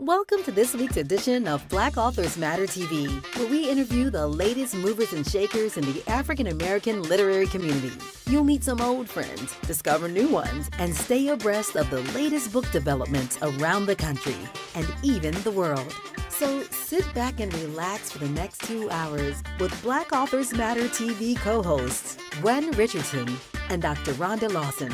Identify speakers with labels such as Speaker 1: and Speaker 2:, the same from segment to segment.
Speaker 1: Welcome to this week's edition of Black Authors Matter TV, where we interview the latest movers and shakers in the African American literary community. You'll meet some old friends, discover new ones, and stay abreast of the latest book developments around the country and even the world. So sit back and relax for the next 2 hours with Black Authors Matter TV co-hosts Gwen Richardson and Dr. Rhonda Lawson.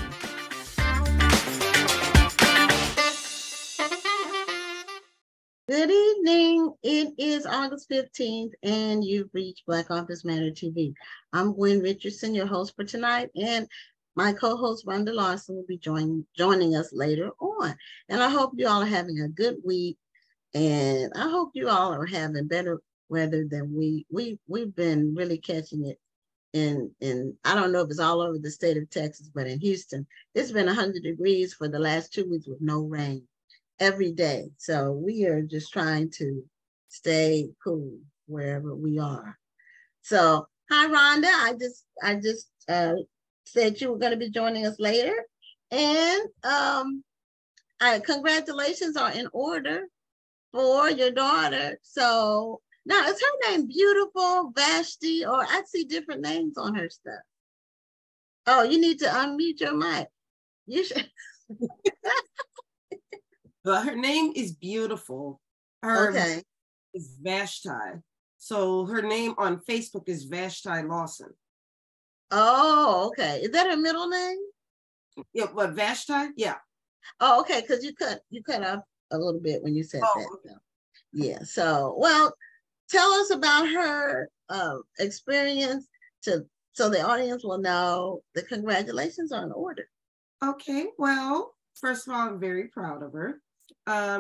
Speaker 2: Good evening. It is August 15th, and you've reached Black Authors Matter TV. I'm Gwen Richardson, your host for tonight, and my co-host Rhonda Lawson will be joining us later on. And I hope you all are having a good week, and I hope you all are having better weather than we've been really catching it in I don't know if it's all over the state of Texas, but in Houston, it's been 100 degrees for the last 2 weeks with no rain every day. So we are just trying to stay cool wherever we are. So hi Rhonda, I just said you were going to be joining us later, and congratulations are in order for your daughter. So now, is her name Beautiful, Vashti, or I see different names on her stuff? Oh, you need to unmute your mic. You should.
Speaker 3: But her name is Beautiful. Her name is Vashti. So her name on Facebook is Vashti Lawson.
Speaker 2: Oh, okay. Is that her middle name?
Speaker 3: Yeah, what, Vashti? Yeah.
Speaker 2: Oh, okay, because you cut off a little bit when you said that.
Speaker 3: Okay.
Speaker 2: Yeah. So, well, tell us about her experience so the audience will know the congratulations are in order.
Speaker 3: Okay. Well, first of all, I'm very proud of her.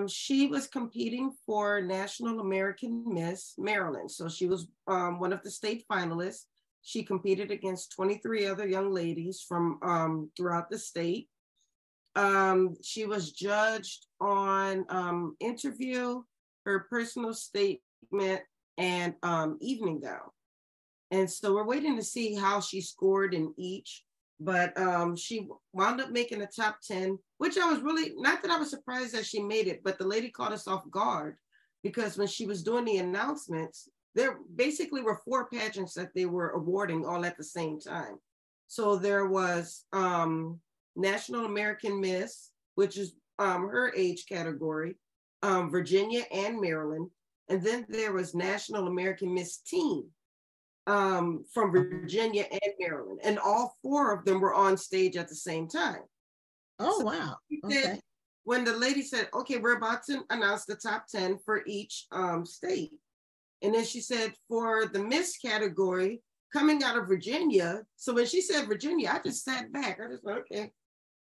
Speaker 3: She was competing for National American Miss Maryland. So she was one of the state finalists. She competed against 23 other young ladies from throughout the state. She was judged on interview, her personal statement, and evening gown. And so we're waiting to see how she scored in each. But she wound up making the top 10, which I was really, not that I was surprised that she made it, but the lady caught us off guard because when she was doing the announcements, there basically were 4 pageants that they were awarding all at the same time. So there was National American Miss, which is her age category, Virginia and Maryland. And then there was National American Miss Teen. From Virginia and Maryland, and all 4 of them were on stage at the same time.
Speaker 2: Oh, so wow. Okay.
Speaker 3: When the lady said, okay, we're about to announce the top 10 for each state. And then she said, for the Miss category, coming out of Virginia. So when she said Virginia, I just sat back. I just went, okay,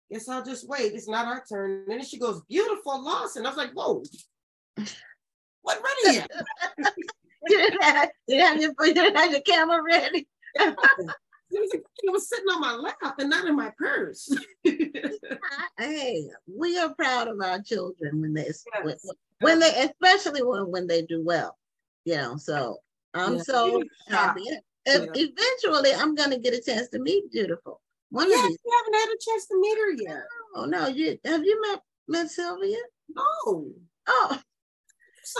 Speaker 3: guess I'll just wait. It's not our turn. And then she goes, Beautiful Lawson. I was like, whoa, what ready yet?
Speaker 2: You didn't have your camera ready.
Speaker 3: It was sitting on my lap and not in my purse.
Speaker 2: Hey, we are proud of our children when they especially when they do well. You know, so I'm so happy. Eventually, I'm gonna get a chance to meet Beautiful.
Speaker 3: You haven't had a chance to meet her yet.
Speaker 2: Oh no, have you met Sylvia?
Speaker 3: No.
Speaker 2: Oh.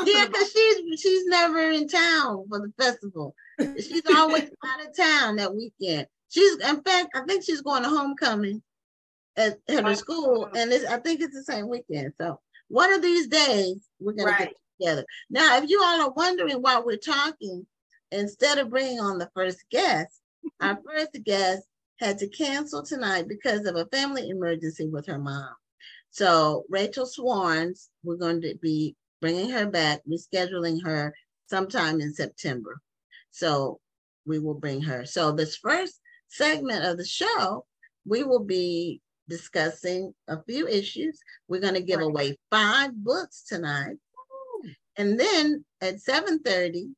Speaker 2: Yeah, because she's never in town for the festival. She's always out of town that weekend. In fact, I think she's going to homecoming at her school, and I think it's the same weekend. So one of these days, we're going to get together. Now, if you all are wondering why we're talking, instead of bringing on the first guest, our first guest had to cancel tonight because of a family emergency with her mom. So Rachel Swarns, we're going to be bringing her back, rescheduling her sometime in September. So we will bring her. So this first segment of the show, we will be discussing a few issues. We're going to give away 5 books tonight. And then at 7:30,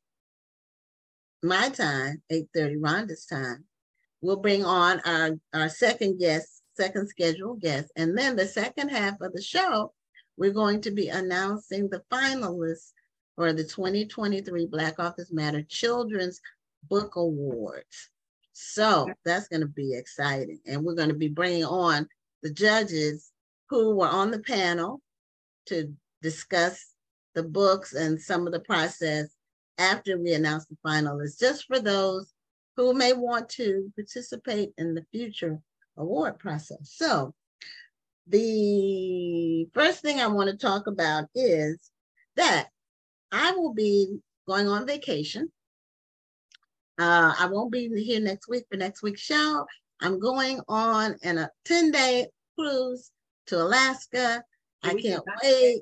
Speaker 2: my time, 8:30 Rhonda's time, we'll bring on our second scheduled guest. And then the second half of the show, we're going to be announcing the finalists for the 2023 Black Authors Matter Children's Book Awards. So that's going to be exciting. And we're going to be bringing on the judges who were on the panel to discuss the books and some of the process after we announce the finalists, just for those who may want to participate in the future award process. So the first thing I want to talk about is that I will be going on vacation. I won't be here next week for next week's show. I'm going on in a 10-day cruise to Alaska. I can't wait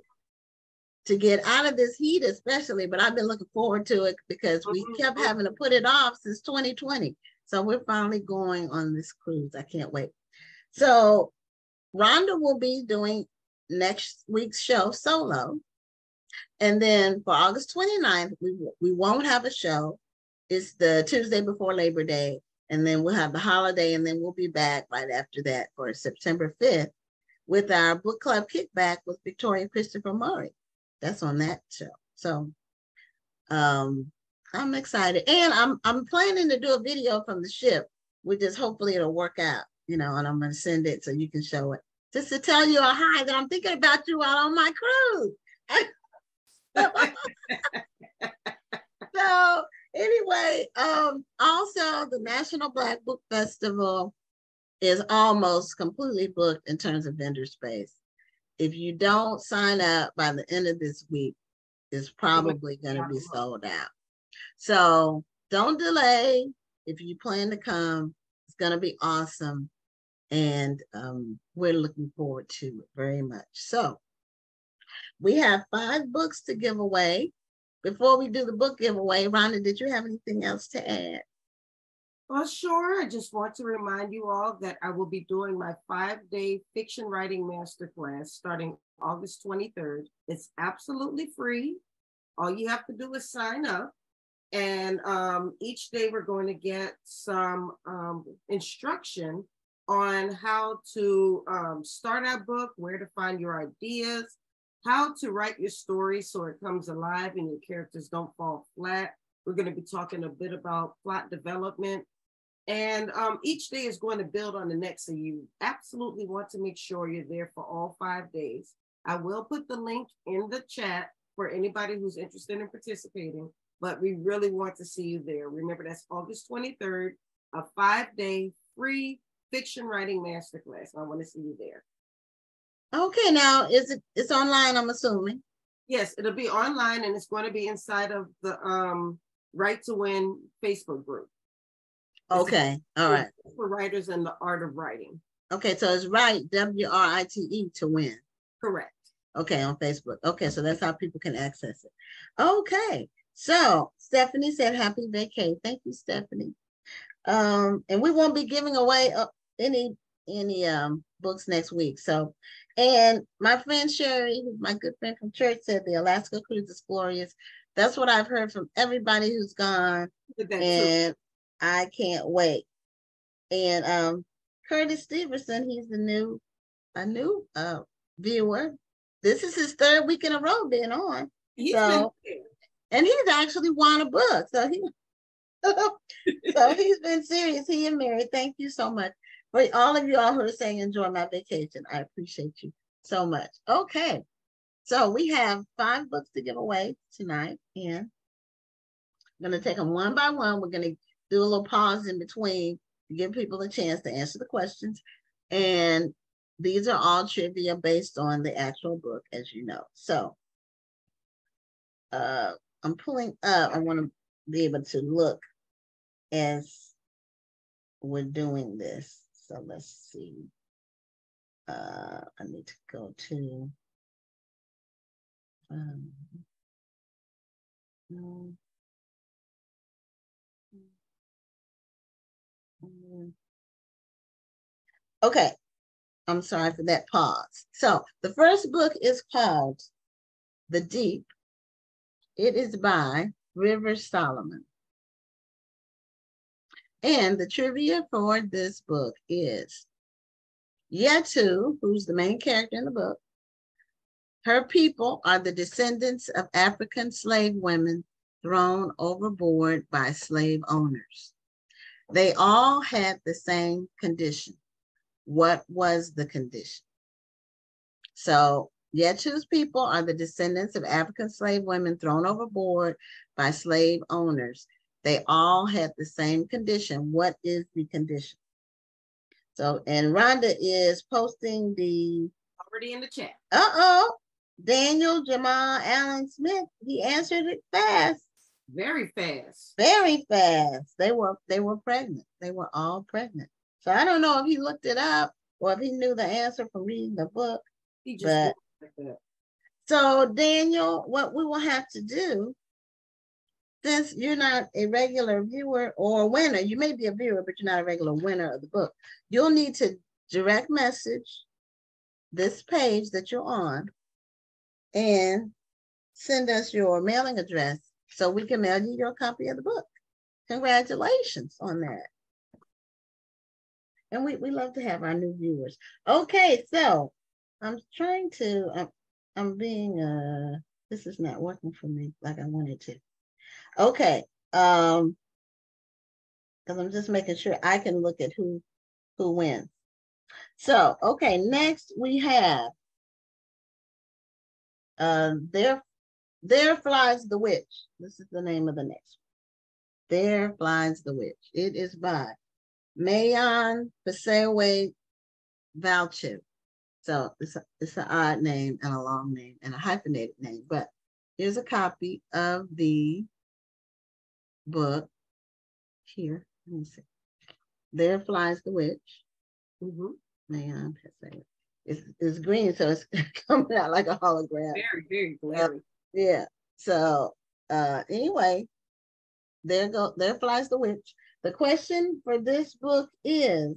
Speaker 2: to get out of this heat, especially, but I've been looking forward to it because we kept having to put it off since 2020. So we're finally going on this cruise. I can't wait. So Rhonda will be doing next week's show solo. And then for August 29th, we won't have a show. It's the Tuesday before Labor Day. And then we'll have the holiday, and then we'll be back right after that for September 5th with our book club kickback with Victoria Christopher Murray. That's on that show. So I'm excited. And I'm planning to do a video from the ship, which is hopefully it'll work out, you know, and I'm going to send it so you can show it. Just to tell you a hi that I'm thinking about you while on my cruise. So anyway, also the National Black Book Festival is almost completely booked in terms of vendor space. If you don't sign up by the end of this week, it's probably going to be sold out. So don't delay. If you plan to come, it's going to be awesome. And we're looking forward to it very much. So we have 5 books to give away. Before we do the book giveaway, Rhonda, did you have anything else to add?
Speaker 3: Well, sure. I just want to remind you all that I will be doing my 5-day fiction writing masterclass starting August 23rd. It's absolutely free. All you have to do is sign up. And each day we're going to get some instruction on how to start our book, where to find your ideas, how to write your story so it comes alive and your characters don't fall flat. We're going to be talking a bit about plot development. And each day is going to build on the next. So you absolutely want to make sure you're there for all 5 days. I will put the link in the chat for anybody who's interested in participating, but we really want to see you there. Remember, that's August 23rd, a 5-day free fiction writing masterclass. I want to see you there.
Speaker 2: Okay, now it's online, I'm assuming.
Speaker 3: Yes, it'll be online, and it's going to be inside of the Right to Win Facebook group.
Speaker 2: Okay, all right.
Speaker 3: For writers and the art of writing.
Speaker 2: Okay, so it's right, WRITE, to win.
Speaker 3: Correct.
Speaker 2: Okay, on Facebook. Okay, so that's how people can access it. Okay, so Stephanie said happy vacay. Thank you, Stephanie. And we won't be giving away any books next week. So, and my friend Sherry, who's my good friend from church, said the Alaska cruise is glorious. That's what I've heard from everybody who's gone, and I can't wait. And Curtis Stevenson, he's a new viewer. This is his 3rd week in a row being on. And he's actually won a book. So he's been serious. He and Mary, thank you so much. For all of you all who are saying enjoy my vacation, I appreciate you so much. Okay, so we have 5 books to give away tonight, and I'm going to take them one by one. We're going to do a little pause in between to give people a chance to answer the questions. And these are all trivia based on the actual book, as you know. So I'm pulling up. I want to be able to look as we're doing this. So let's see. I need to go to okay, I'm sorry for that pause. So the first book is called The Deep. It is by River Solomon. And the trivia for this book is Yetu, who's the main character in the book, her people are the descendants of African slave women thrown overboard by slave owners. They all had the same condition. What was the condition? So Yechu's people are the descendants of African slave women thrown overboard by slave owners. They all had the same condition. What is the condition? So, and Rhonda is posting the...
Speaker 3: Already in the chat.
Speaker 2: Daniel Jamal Allen Smith, he answered it fast.
Speaker 3: Very fast.
Speaker 2: Very fast. They were pregnant. They were all pregnant. So I don't know if he looked it up or if he knew the answer from reading the book.
Speaker 3: He just like that.
Speaker 2: So Daniel, what we will have to do, since you're not a regular viewer or a winner, you may be a viewer, but you're not a regular winner of the book, you'll need to direct message this page that you're on and send us your mailing address so we can mail you your copy of the book. Congratulations on that. And we love to have our new viewers. Okay, so I'm trying to, I'm being, this is not working for me like I wanted to. Okay, because I'm just making sure I can look at who wins. So, okay, next we have, There Flies the Witch. This is the name of the next one. There Flies the Witch. It is by Mayan Pasewe Valchev. So it's an odd name and a long name and a hyphenated name, but here's a copy of the book here. Let me see. There Flies the Witch. Mayan Pasewe. It's green, so it's coming out like a hologram.
Speaker 3: Very, very glary.
Speaker 2: Yeah. So anyway, there flies the witch. The question for this book is,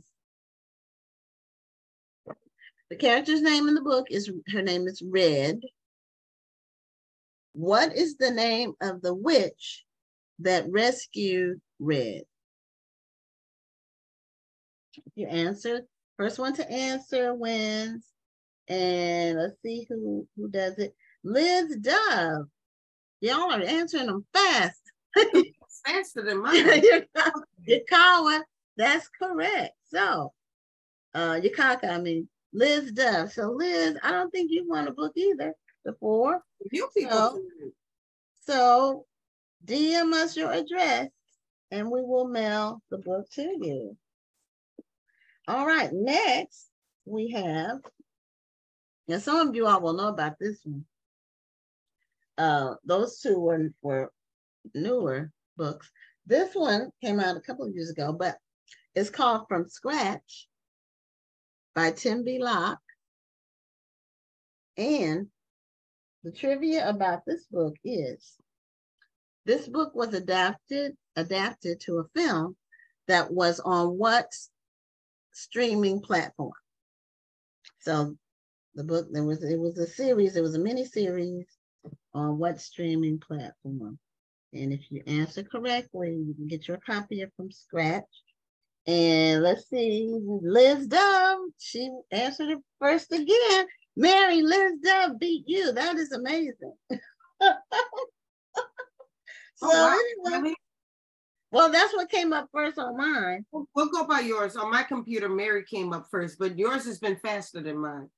Speaker 2: the character's name in the book is, her name is Red. What is the name of the witch that rescued Red? If you answer, first one to answer wins. And let's see who does it. Liz Dove. Y'all are answering them fast.
Speaker 3: Faster than mine.
Speaker 2: Yakawa, that's correct. So, Yakaka, I mean, Liz Dove. So, Liz, I don't think you won a book either before.
Speaker 3: You people.
Speaker 2: So, DM us your address and we will mail the book to you. All right, next we have, and some of you all will know about this one. Those two were newer books. This one came out a couple of years ago, but it's called From Scratch by Tim B. Locke. And the trivia about this book is, this book was adapted to a film that was on what streaming platform? So the book, it was a series, it was a mini series on what streaming platform. And if you answer correctly, you can get your copy of From Scratch. And let's see, Liz Dove, she answered it first again. Mary, Liz Dove beat you. That is amazing. So
Speaker 3: wow.
Speaker 2: anyway, well, that's what came up first on mine.
Speaker 3: We'll go by yours. On my computer, Mary came up first, but yours has been faster than mine.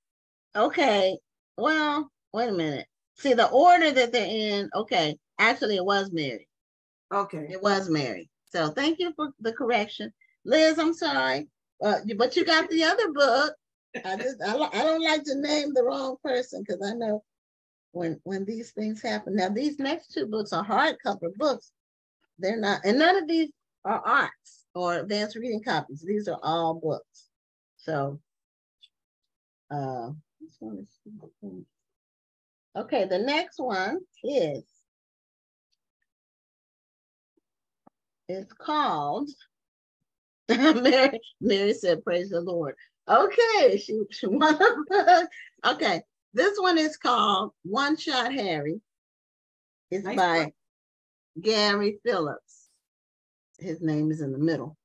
Speaker 2: Okay, well, wait a minute. See, the order that they're in, okay, actually it was Mary.
Speaker 3: Okay.
Speaker 2: It was Mary. So thank you for the correction. Liz, I'm sorry, but you got the other book. I don't like to name the wrong person because I know when these things happen. Now, these next two books are hardcover books. They're not, and none of these are arts or advanced reading copies. These are all books. So, this one is, okay, the next one is, it's called, Mary said, praise the Lord. Okay, she won a book. Okay, this one is called One Shot Harry. It's nice by book. Gary Phillips. His name is in the middle.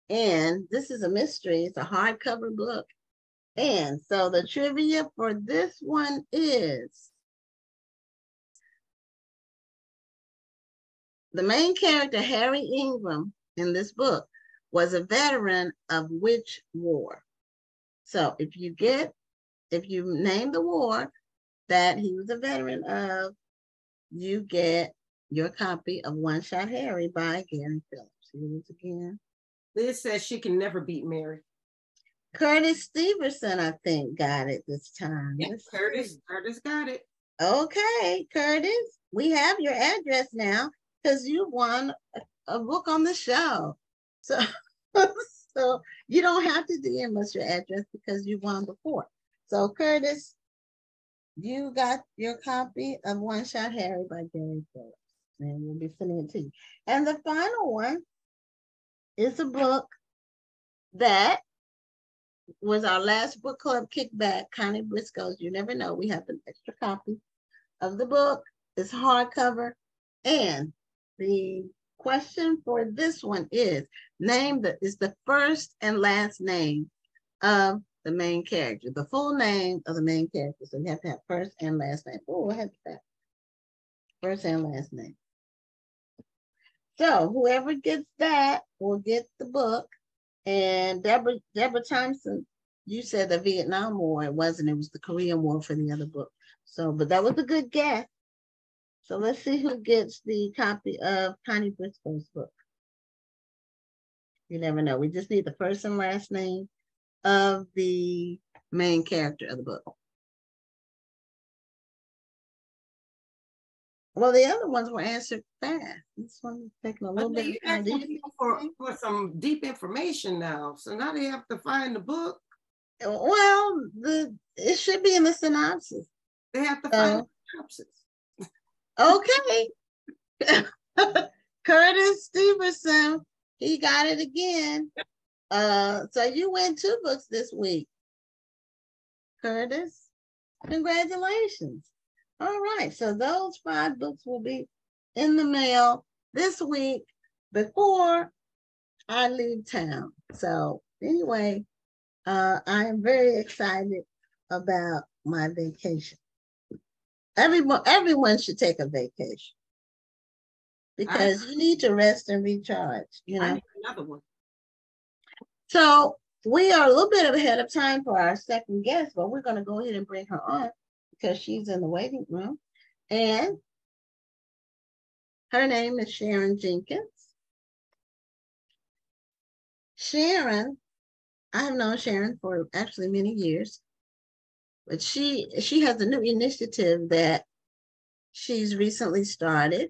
Speaker 2: And this is a mystery. It's a hardcover book. And so the trivia for this one is, the main character, Harry Ingram, in this book was a veteran of which war? So if you get if you name the war that he was a veteran of, you get your copy of One Shot Harry by Gary Phillips. Here it is again.
Speaker 3: Liz says she can never beat Mary.
Speaker 2: Curtis Steverson, I think, got it this time.
Speaker 3: Yeah, Curtis got it.
Speaker 2: Okay, Curtis, we have your address now because you won a book on the show. So, so you don't have to DM us your address because you won before. So, Curtis, you got your copy of One Shot Harry by Gary Phillips, and we'll be sending it to you. And the final one is a book that was our last book club kickback, Connie Briscoe's You Never Know. We have an extra copy of the book. It's hardcover. And the question for this one is the first and last name of the main character, the full name of the main character. So you have to have first and last name. Oh, I have that. First and last name. So whoever gets that will get the book. And Deborah Thompson, you said the Vietnam War. It wasn't. It was the Korean War for the other book. So, but that was a good guess. So let's see who gets the copy of Connie Briscoe's book. You never know. We just need the first and last name of the main character of the book. Well, the other ones were answered fast. This one is taking a little bit of time.
Speaker 3: For some deep information now. So now they have to find the book.
Speaker 2: Well, it should be in the synopsis.
Speaker 3: They have to find the synopsis.
Speaker 2: Okay. Curtis Steverson, he got it again. So you win 2 books this week. Curtis, congratulations. All right, so those 5 books will be in the mail this week before I leave town. So anyway, I am very excited about my vacation. Everyone should take a vacation because you need to rest and recharge. You know.
Speaker 3: I need another one.
Speaker 2: So we are a little bit ahead of time for our second guest, but we're going to go ahead and bring her on because she's in the waiting room. And her name is Sharon Jenkins. Sharon, I have known Sharon for actually many years, but she has a new initiative that she's recently started,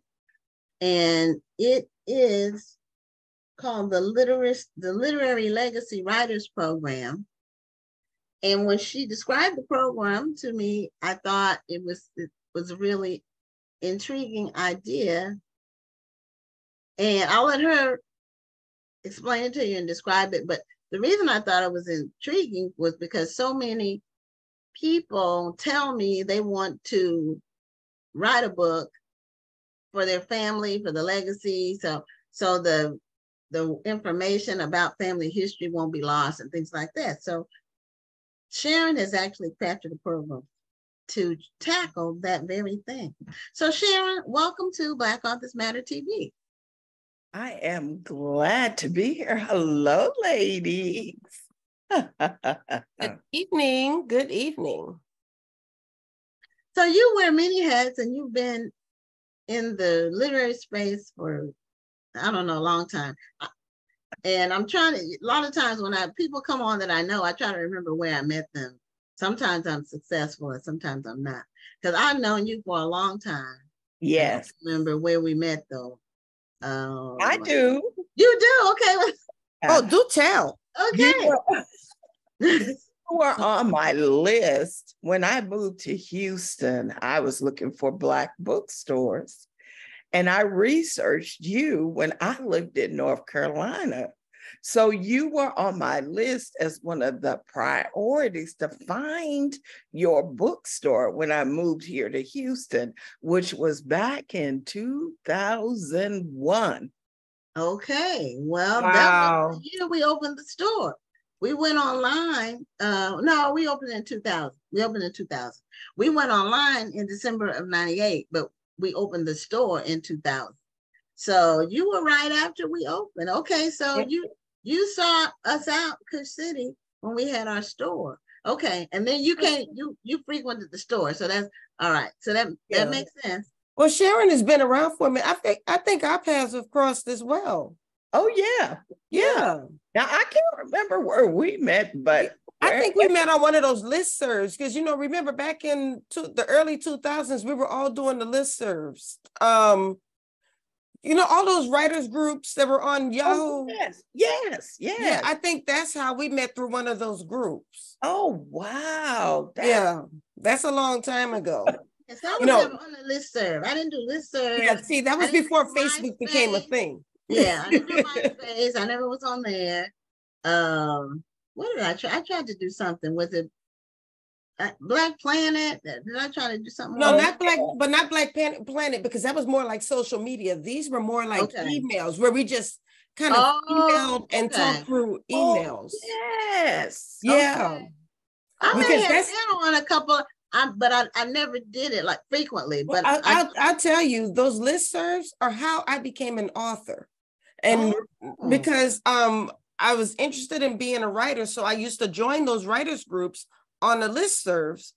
Speaker 2: and it is called the Literary Legacy Writers Program. And when she described the program to me, I thought it was a really intriguing idea. And I'll let her explain it to you and describe it. But the reason I thought it was intriguing was because so many people tell me they want to write a book for their family, for the legacy. So the information about family history won't be lost and things like that. So Sharon has actually crafted a program to tackle that very thing. So Sharon, welcome to Black Authors Matter TV.
Speaker 4: I am glad to be here. Hello, ladies.
Speaker 3: Good evening. Good evening.
Speaker 2: So you wear many hats and you've been in the literary space for, I don't know, a long time. And I'm trying to, a lot of times when people come on that I know, I try to remember where I met them. Sometimes I'm successful and sometimes I'm not. Because I've known you for a long time.
Speaker 4: Yes.
Speaker 2: I don't remember where we met though.
Speaker 4: I do.
Speaker 2: You do? Okay.
Speaker 3: Oh, do tell.
Speaker 2: Okay.
Speaker 4: You were on my list. When I moved to Houston, I was looking for Black bookstores. And I researched you when I lived in North Carolina. So you were on my list as one of the priorities to find your bookstore when I moved here to Houston, which was back in 2001.
Speaker 2: Okay, well,
Speaker 3: wow.
Speaker 2: That was the year we opened the store. We went online. No, we opened in 2000. We opened in 2000. We went online in December of 98, but we opened the store in 2000. So you were right after we opened. Okay, so you saw us out, Kush City, when we had our store. Okay, and then you frequented the store, so that's all right. So that makes sense.
Speaker 3: Well, Sharon has been around for a minute. I think our paths have crossed as well.
Speaker 4: Oh yeah. Now I can't remember where we met, but
Speaker 3: I think we met on one of those listservs because remember back in the early 2000s, we were all doing the listservs. All those writers groups that were on Yahoo.
Speaker 4: Oh, yes.
Speaker 3: Yeah, I think that's how we met, through one of those groups.
Speaker 4: Oh wow.
Speaker 3: That's a long time ago.
Speaker 2: Yes, I was never on the listserv. I didn't do listserv.
Speaker 3: Yeah, see, that was before Facebook became a thing.
Speaker 2: Yeah, I didn't do MySpace. I never was on there. What did I try? I tried to do something with it. Black Planet. Did I try to do something?
Speaker 3: No, not Black Planet, because that was more like social media. These were more like emails where we just kind of emailed and talked through emails.
Speaker 4: Yes.
Speaker 3: Yeah.
Speaker 2: Okay. I may have been on a couple. But I never did it like frequently. But
Speaker 3: I'll tell you, those listservs are how I became an author, and because I was interested in being a writer, so I used to join those writers groups on the listservs,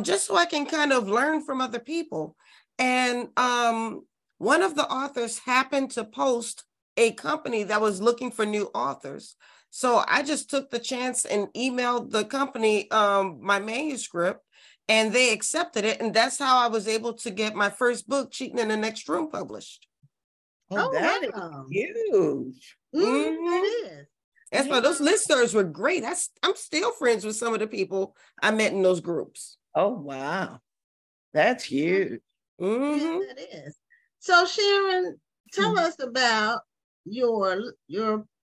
Speaker 3: just so I can kind of learn from other people. And one of the authors happened to post a company that was looking for new authors, so I just took the chance and emailed the company my manuscript. And they accepted it. And that's how I was able to get my first book, Cheating in the Next Room, published.
Speaker 4: Oh, that is huge.
Speaker 2: It is.
Speaker 3: That's why those listservs were great. I'm still friends with some of the people I met in those groups.
Speaker 4: Oh, wow. That's huge.
Speaker 2: Yes, that is. So Sharon, tell us about your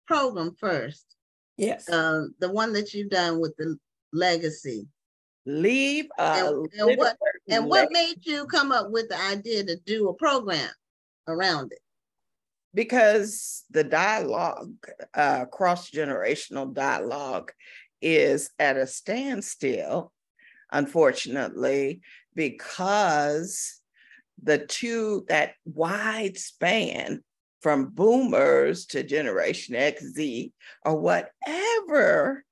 Speaker 2: program first.
Speaker 3: Yes.
Speaker 2: The one that you've done with the legacy. What made you come up with the idea to do a program around it?
Speaker 4: Because the dialogue, cross-generational dialogue, is at a standstill, unfortunately, because that wide span from boomers to Generation X, Z, or whatever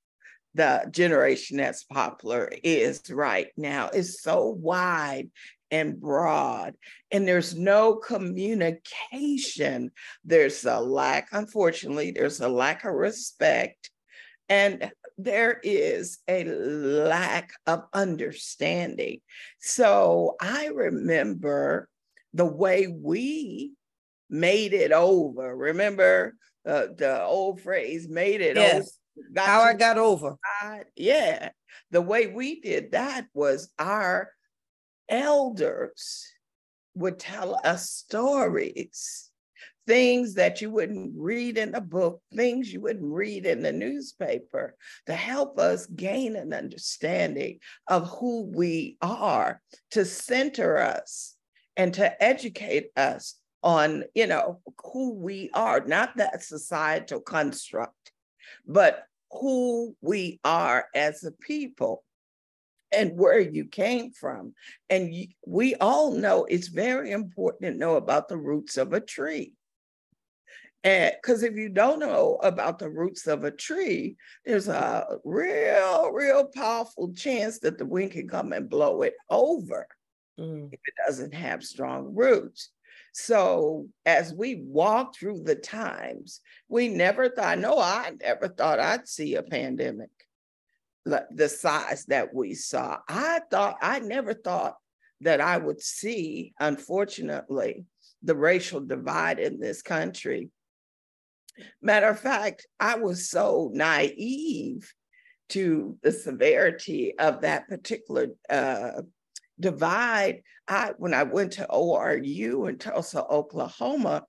Speaker 4: the generation that's popular is right now, is so wide and broad, and there's no communication. Unfortunately, there's a lack of respect, and there is a lack of understanding. So I remember the way we made it over. Remember the old phrase, made it over?
Speaker 3: How I got over.
Speaker 4: Yeah. The way we did that was our elders would tell us stories, things that you wouldn't read in a book, things you wouldn't read in the newspaper, to help us gain an understanding of who we are, to center us and to educate us on, who we are, not that societal construct, but who we are as a people and where you came from. And we all know it's very important to know about the roots of a tree. And because if you don't know about the roots of a tree, there's a real powerful chance that the wind can come and blow it over if it doesn't have strong roots. So as we walk through the times, I never thought I'd see a pandemic the size that we saw. I never thought that I would see, unfortunately, the racial divide in this country. Matter of fact, I was so naive to the severity of that particular divide. When I went to ORU in Tulsa, Oklahoma,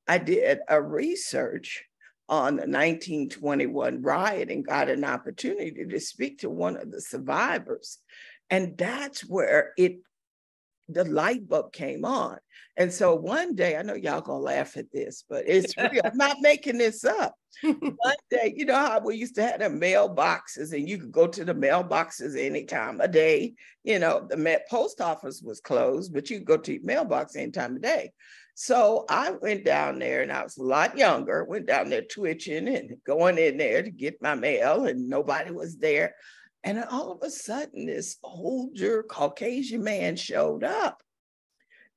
Speaker 4: I did a research on the 1921 riot and got an opportunity to speak to one of the survivors. And that's where the light bulb came on. And so one day, I know y'all gonna laugh at this, but it's real. I'm not making this up. One day, you know how we used to have the mailboxes, and you could go to the mailboxes any time of day. The post office was closed, but you could go to your mailbox any time of day. So I went down there, and I was a lot younger, went down there twitching and going in there to get my mail, and nobody was there. And then all of a sudden, this older Caucasian man showed up.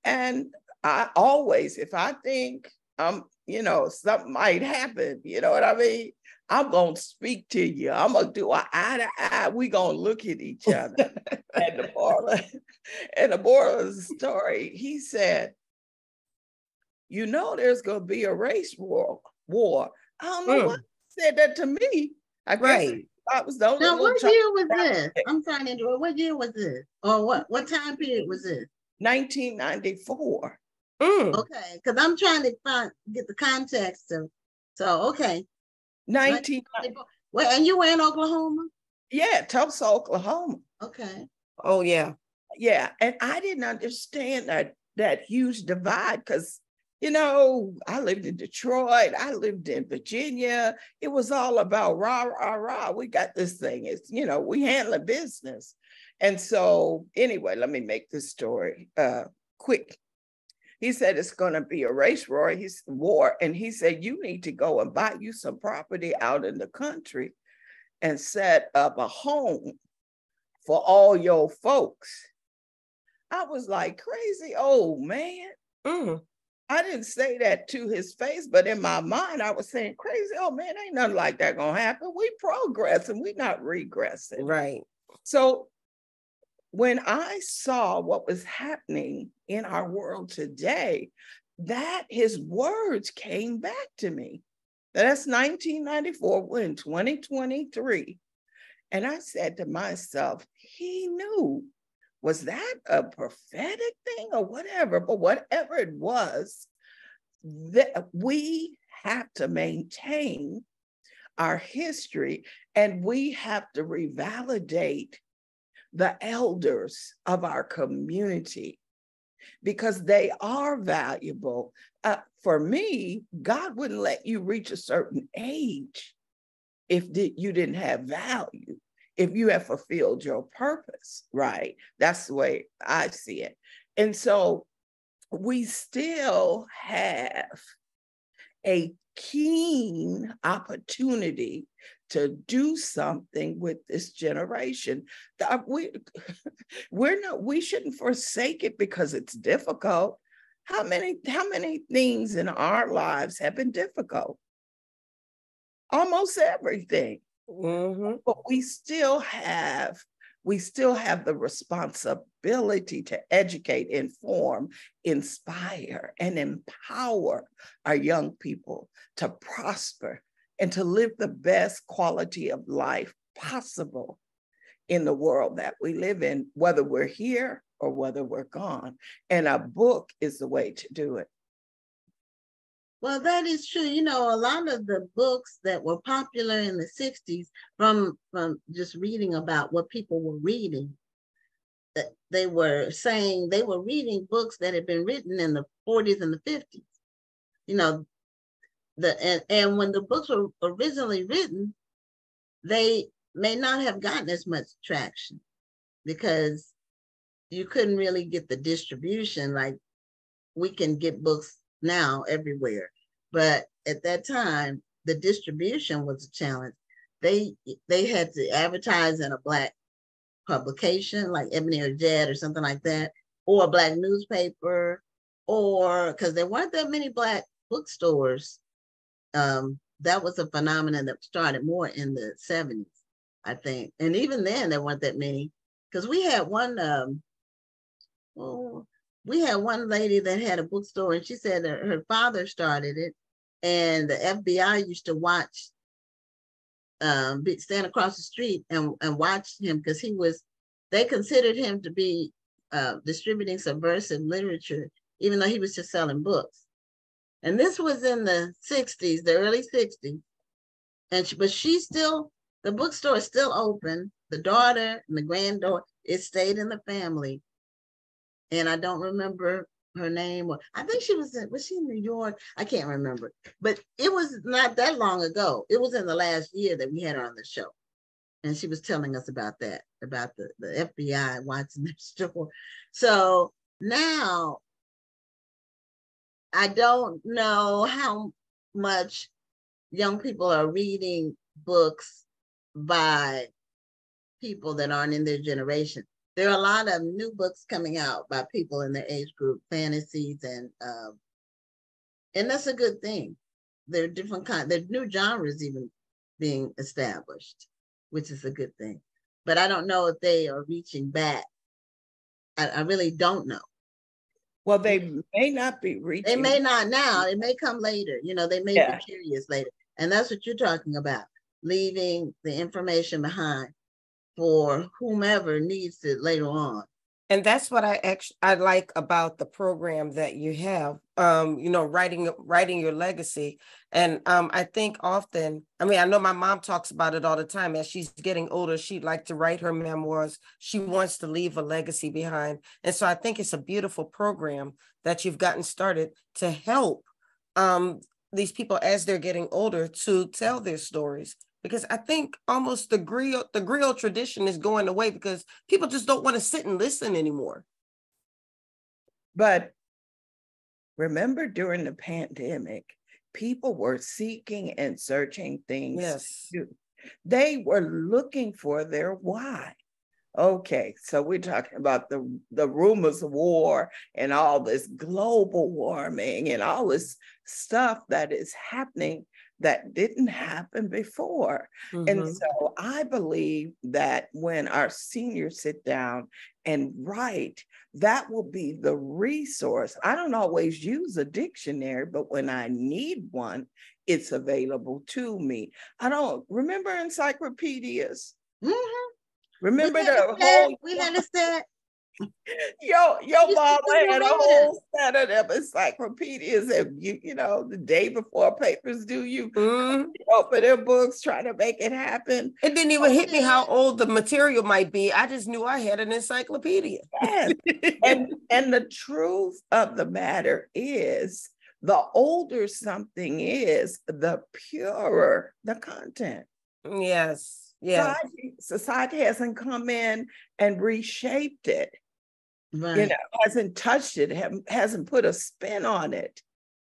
Speaker 4: And I always, if I think, something might happen, you know what I mean? I'm going to speak to you. I'm going to do an eye to eye. We're going to look at each other. And the moral of the story, he said, there's going to be a race war. I don't know why he said that to me. I guess I was the only
Speaker 2: Now, what
Speaker 4: child.
Speaker 2: year was this? I'm trying to do it. What year was this? Or what time period was this?
Speaker 4: 1994.
Speaker 2: Okay, because I'm trying to get the context of. So okay.
Speaker 4: 1994.
Speaker 2: Well, and you were in Oklahoma?
Speaker 4: Yeah, Tulsa, Oklahoma.
Speaker 2: Okay.
Speaker 3: Oh yeah.
Speaker 4: Yeah, and I didn't understand that huge divide because I lived in Detroit, I lived in Virginia. It was all about rah, rah, rah. We got this thing. It's, we handling business. And so anyway, let me make this story quick. He said, it's going to be a race war. And he said, you need to go and buy you some property out in the country and set up a home for all your folks. I was like, crazy old man. I didn't say that to his face, but in my mind, I was saying, crazy old man, ain't nothing like that gonna happen. We progressing, we not regressing.
Speaker 3: Right.
Speaker 4: So when I saw what was happening in our world today, that his words came back to me. That's 1994, we're in 2023. And I said to myself, he knew. Was that a prophetic thing or whatever? But whatever it was, that we have to maintain our history and we have to revalidate the elders of our community because they are valuable. For me, God wouldn't let you reach a certain age if you didn't have value. If you have fulfilled your purpose, right? That's the way I see it. And so we still have a keen opportunity to do something with this generation. We shouldn't forsake it because it's difficult. How many things in our lives have been difficult? Almost everything. But we still have the responsibility to educate, inform, inspire, and empower our young people to prosper and to live the best quality of life possible in the world that we live in, whether we're here or whether we're gone. And a book is the way to do it.
Speaker 2: Well, that is true. A lot of the books that were popular in the 60s, from just reading about what people were reading, they were saying they were reading books that had been written in the 40s and the 50s. And when the books were originally written, they may not have gotten as much traction because you couldn't really get the distribution like we can get books now everywhere. But at that time, the distribution was a challenge. They had to advertise in a Black publication like Ebony or Jet or something like that, or a Black newspaper, or because there weren't that many Black bookstores. That was a phenomenon that started more in the 70s, I think. And even then, there weren't that many because we had one lady that had a bookstore, and she said that her father started it, and the FBI used to watch, stand across the street and watch him because they considered him to be distributing subversive literature, even though he was just selling books. And this was in the 60s, the early 60s. But the bookstore is still open. The daughter and the granddaughter, it stayed in the family. And I don't remember her name, or I think was she in New York? I can't remember, but it was not that long ago. It was in the last year that we had her on the show. And she was telling us about that, about the FBI watching their store. So now I don't know how much young people are reading books by people that aren't in their generation. There are a lot of new books coming out by people in their age group, fantasies, and that's a good thing. There are different kinds, there are new genres even being established, which is a good thing. But I don't know if they are reaching back. I really don't know.
Speaker 4: Well, they may not be reaching.
Speaker 2: They may not now. It may come later. You know, they may be curious later. And that's what you're talking about, leaving the information behind for whomever needs it later on.
Speaker 3: And that's what I like about the program that you have, you know, writing your legacy. And I think often, I mean, I know my mom talks about it all the time. As she's getting older, she'd like to write her memoirs. She wants to leave a legacy behind. And so I think it's a beautiful program that you've gotten started to help these people as they're getting older to tell their stories. Because I think almost the griot tradition is going away because people just don't want to sit and listen anymore.
Speaker 4: But remember, during the pandemic, people were seeking and searching things.
Speaker 3: Yes.
Speaker 4: They were looking for their why. Okay, so we're talking about the rumors of war and all this global warming and all this stuff that is happening that didn't happen before. Mm-hmm. And so I believe that when our seniors sit down and write, that will be the resource. I don't always use a dictionary, but when I need one, it's
Speaker 2: available
Speaker 4: to me. I don't remember encyclopedias.
Speaker 2: Mm-hmm.
Speaker 4: Remember
Speaker 2: we had a set.
Speaker 4: Your mama had a whole set of them encyclopedias, and you know, the day before papers due, you open their books trying to make it happen.
Speaker 3: It didn't even hit me how old the material might be. I just knew I had an encyclopedia.
Speaker 4: Yes. and the truth of the matter is, the older something is, the purer the content.
Speaker 3: Yes. Yeah,
Speaker 4: society hasn't come in and reshaped it.
Speaker 2: Right.
Speaker 4: You know, hasn't touched it, hasn't put a spin on it.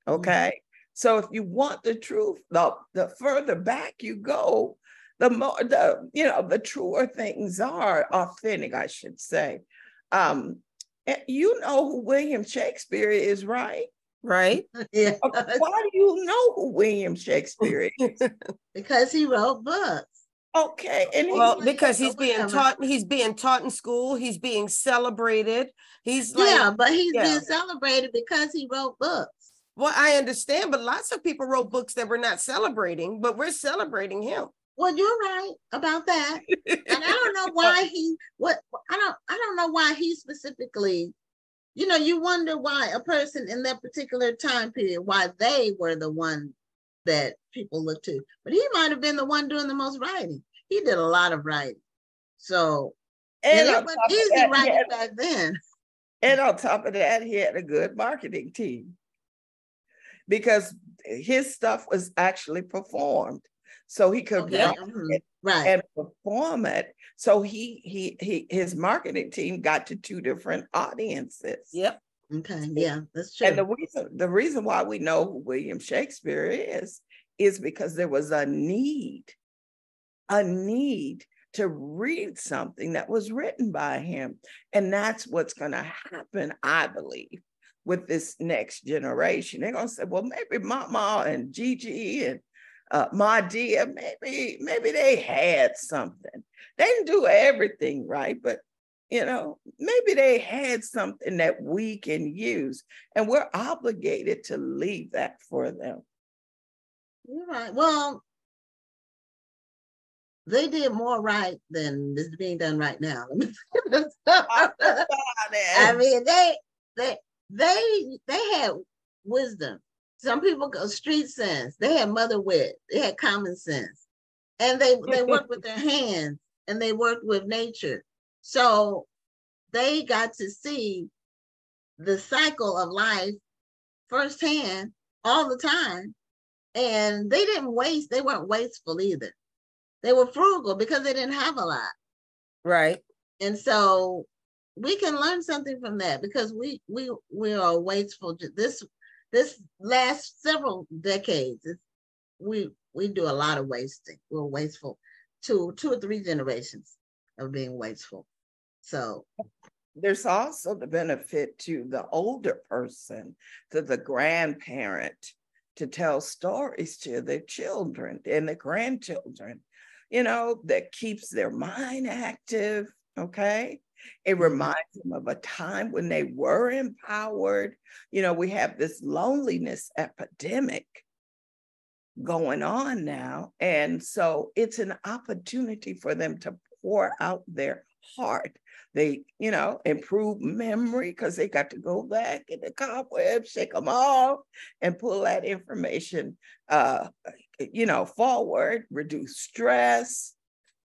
Speaker 4: Okay. So if you want the truth, the further back you go, the more the truer things are, authentic, I should say. You know who William Shakespeare is, right?
Speaker 3: Right.
Speaker 2: Yeah.
Speaker 4: Why do you know who William Shakespeare is?
Speaker 2: Because he wrote books.
Speaker 4: Okay, and
Speaker 3: because he's being taught in school, he's being celebrated.
Speaker 2: But he's being celebrated because he wrote books.
Speaker 3: Well, I understand, but lots of people wrote books that we're not celebrating, but we're celebrating him.
Speaker 2: Well, you're right about that. And I don't know why I don't know why he specifically, you know, you wonder why a person in that particular time period, why they were the one that people look to. But he might have been the one doing the most writing. He did a lot of writing. So, and it was easy writing back then.
Speaker 4: And on top of that, he had a good marketing team because his stuff was actually performed. So he could write it and perform it. So his marketing team got to two different audiences.
Speaker 3: Yep.
Speaker 2: Okay, yeah, that's true.
Speaker 4: And the reason why we know who William Shakespeare is because there was a need to read something that was written by him. And that's what's going to happen, I believe, with this next generation. They're going to say, well, maybe Mama and Gigi and Ma Dia, maybe they had something. They didn't do everything right, but you know, maybe they had something that we can use, and we're obligated to leave that for them.
Speaker 2: You're right. Well, they did more right than is being done right now. I mean, they had wisdom. Some people go street sense. They had mother wit. They had common sense, and they worked with their hands and they worked with nature. So they got to see the cycle of life firsthand all the time. And they didn't waste, they weren't wasteful either. They were frugal because they didn't have a lot.
Speaker 3: Right.
Speaker 2: And so we can learn something from that because we are wasteful. This last several decades, we do a lot of wasting. We're wasteful to 2 or 3 generations. of being wasteful. So
Speaker 4: there's also the benefit to the older person, to the grandparent, to tell stories to their children and the grandchildren, that keeps their mind active, okay? It reminds them of a time when they were empowered. We have this loneliness epidemic going on now. And so it's an opportunity for them to pour out their heart. They, improve memory because they got to go back in the cobwebs, shake them off, and pull that information, forward, reduce stress.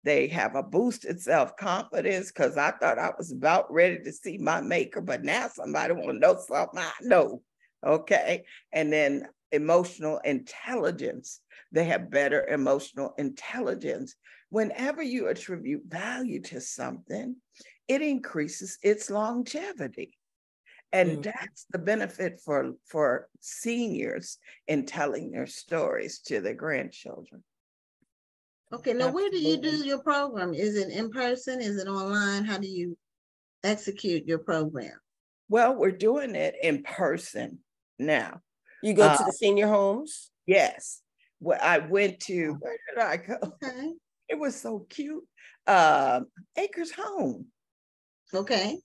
Speaker 4: They have a boosted self-confidence because I thought I was about ready to see my maker, but now somebody want to know something I know. Okay. And then emotional intelligence. They have better emotional intelligence. Whenever you attribute value to something, it increases its longevity. And that's the benefit for seniors in telling their stories to their grandchildren.
Speaker 2: Okay, now where do you do your program? Is it in person? Is it online? How do you execute your program?
Speaker 4: Well, we're doing it in person now.
Speaker 3: You go to the senior homes?
Speaker 4: Yes. Well, I went to, where did I go?
Speaker 2: Okay.
Speaker 4: It was so cute. Acres Home.
Speaker 2: Okay.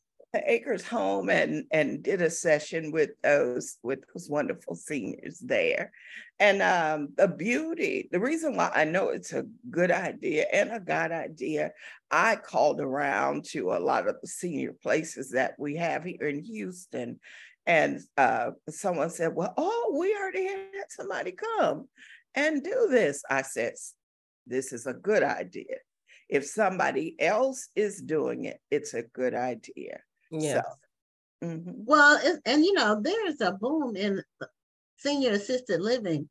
Speaker 4: Acres Home and did a session with those wonderful seniors there. And the reason why I know it's a good idea and a God idea, I called around to a lot of the senior places that we have here in Houston. And someone said, well, we already had somebody come and do this. I said, this is a good idea. If somebody else is doing it, it's a good idea.
Speaker 3: Yeah.
Speaker 4: So,
Speaker 2: well, there's a boom in senior assisted living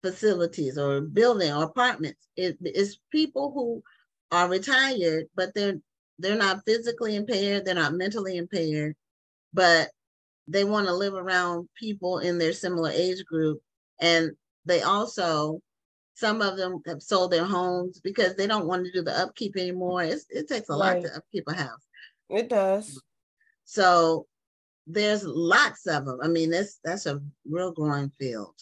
Speaker 2: facilities or building or apartments. It's people who are retired, but they're not physically impaired, they're not mentally impaired, but they want to live around people in their similar age group. And they also, some of them have sold their homes because they don't want to do the upkeep anymore. It takes a lot to upkeep a house.
Speaker 3: It does.
Speaker 2: So there's lots of them. I mean, that's a real growing field.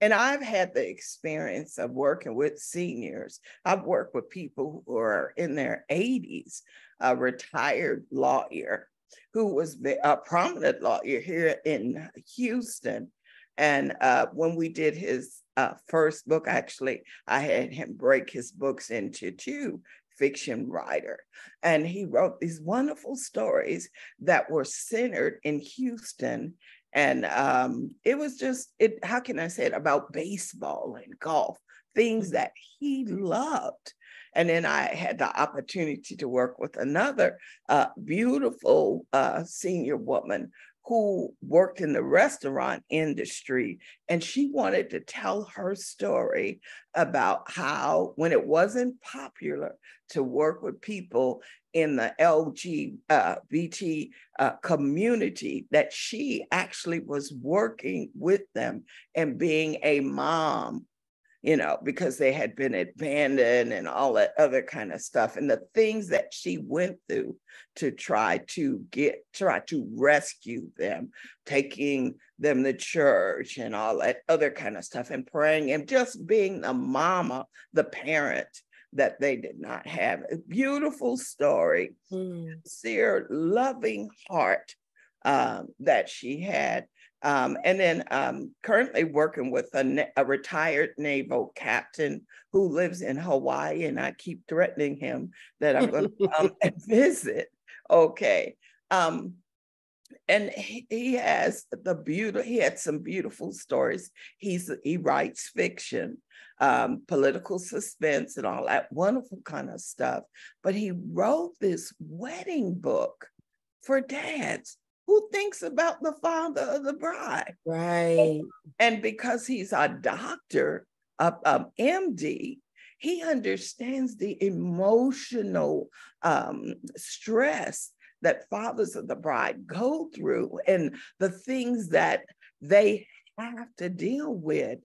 Speaker 4: And I've had the experience of working with seniors. I've worked with people who are in their 80s, a retired lawyer who was a prominent lawyer here in Houston. And when we did his first book, actually, I had him break his books into two. Fiction writer. And he wrote these wonderful stories that were centered in Houston. And it was just, how can I say it, about baseball and golf, things that he loved. And then I had the opportunity to work with another beautiful senior woman who worked in the restaurant industry. And she wanted to tell her story about how, when it wasn't popular to work with people in the LGBT community, that she actually was working with them and being a mom, because they had been abandoned and all that other kind of stuff. And the things that she went through to try to rescue them, taking them to church and all that other kind of stuff, and praying and just being the mama, the parent that they did not have. A beautiful story, sincere, loving heart that she had. And then currently working with a retired naval captain who lives in Hawaii, and I keep threatening him that I'm going to come and visit. Okay. And he has he had some beautiful stories. He writes fiction, political suspense and all that wonderful kind of stuff. But he wrote this wedding book for dads who thinks about the father of the bride.
Speaker 3: Right.
Speaker 4: And because he's a doctor, MD, he understands the emotional stress that fathers of the bride go through and the things that they have to deal with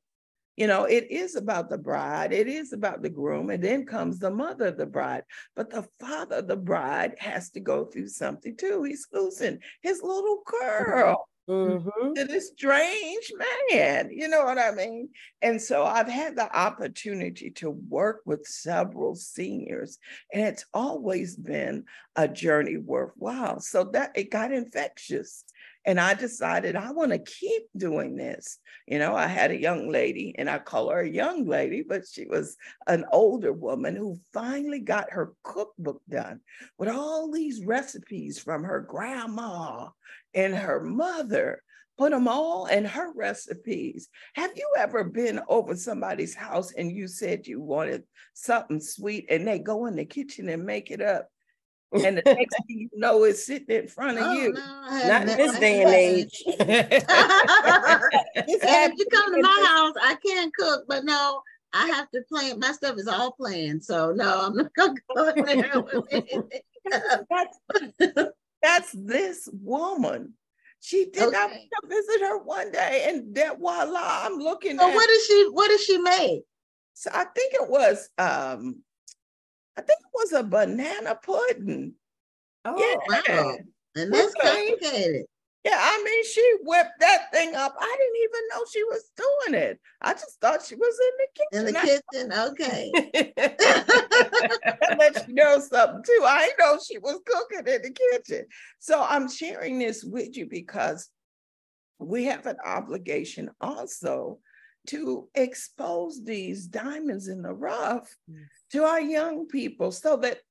Speaker 4: You know, it is about the bride, it is about the groom, and then comes the mother of the bride. But the father of the bride has to go through something too. He's losing his little girl to this strange man. You know what I mean? And so I've had the opportunity to work with several seniors, and it's always been a journey worthwhile. So that it got infectious. And I decided I want to keep doing this. You know, I had a young lady, and I call her a young lady, but she was an older woman who finally got her cookbook done with all these recipes from her grandma and her mother, put them all in her recipes. Have you ever been over somebody's house and you said you wanted something sweet and they go in the kitchen and make it up? And the next thing you know, it's sitting in front of you.
Speaker 2: No,
Speaker 3: Not in this day and age.
Speaker 2: And if you come to my house, I can cook, but no, I have to plan. My stuff is all planned. So no, I'm not gonna go in there with anything.
Speaker 4: That's this woman. She did not visit her one day, and that voila, I'm looking
Speaker 2: so
Speaker 4: at.
Speaker 2: What did she make?
Speaker 4: So I think it was a banana pudding.
Speaker 2: Oh,
Speaker 4: yeah.
Speaker 2: Wow. And that's complicated.
Speaker 4: Yeah, I mean, she whipped that thing up. I didn't even know she was doing it. I just thought she was in the kitchen.
Speaker 2: In the kitchen, okay.
Speaker 4: That lets you know something too. I didn't know she was cooking in the kitchen. So I'm sharing this with you because we have an obligation also to expose these diamonds in the rough to our young people so that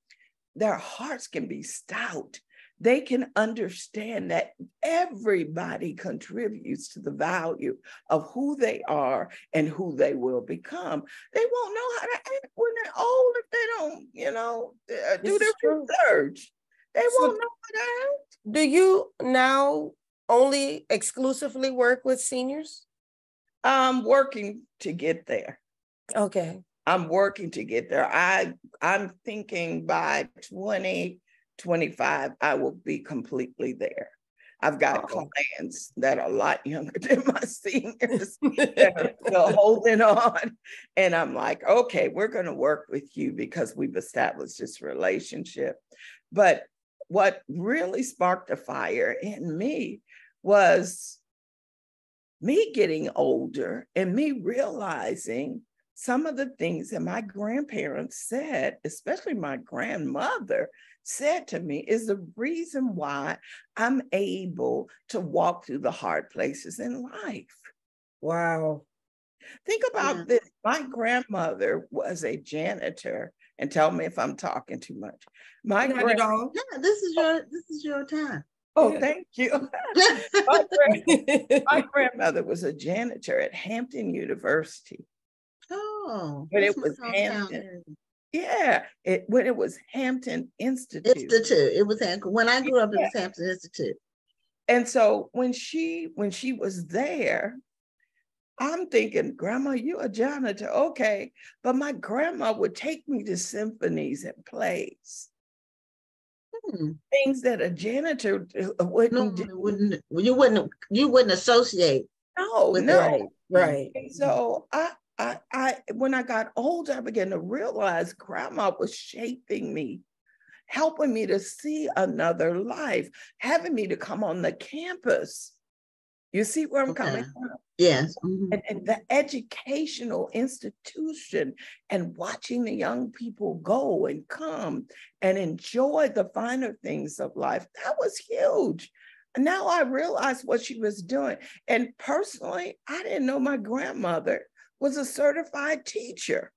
Speaker 4: their hearts can be stout. They can understand that everybody contributes to the value of who they are and who they will become. They won't know how to act when they're old if they don't, do their research. They won't know how to act.
Speaker 3: Do you now only exclusively work with seniors?
Speaker 4: I'm working to get there.
Speaker 3: Okay.
Speaker 4: I'm working to get there. I'm thinking by 2025, I will be completely there. I've got clients that are a lot younger than my seniors that are still holding on. And I'm like, okay, we're going to work with you because we've established this relationship. But what really sparked a fire in me was me getting older and me realizing some of the things that my grandparents said, especially my grandmother, said to me is the reason why I'm able to walk through the hard places in life.
Speaker 3: Wow.
Speaker 4: Think about this. My grandmother was a janitor, and tell me if I'm talking too much.
Speaker 2: No, this is your time.
Speaker 4: Oh, thank you. My grandmother was a janitor at Hampton University.
Speaker 2: Oh,
Speaker 4: when it was Hampton. Yeah, when it was Hampton Institute.
Speaker 2: It was Hampton. When I grew up, it was Hampton Institute.
Speaker 4: And so when she was there, I'm thinking, Grandma, you a janitor, okay? But my grandma would take me to symphonies and plays. Things that a janitor wouldn't do.
Speaker 2: You wouldn't associate.
Speaker 4: No.
Speaker 3: Right.
Speaker 4: And so I when I got older, I began to realize Grandma was shaping me, helping me to see another life, having me to come on the campus. You see where I'm coming from?
Speaker 2: Yes.
Speaker 4: And the educational institution and watching the young people go and come and enjoy the finer things of life, that was huge. And now I realize what she was doing. And personally, I didn't know my grandmother was a certified teacher.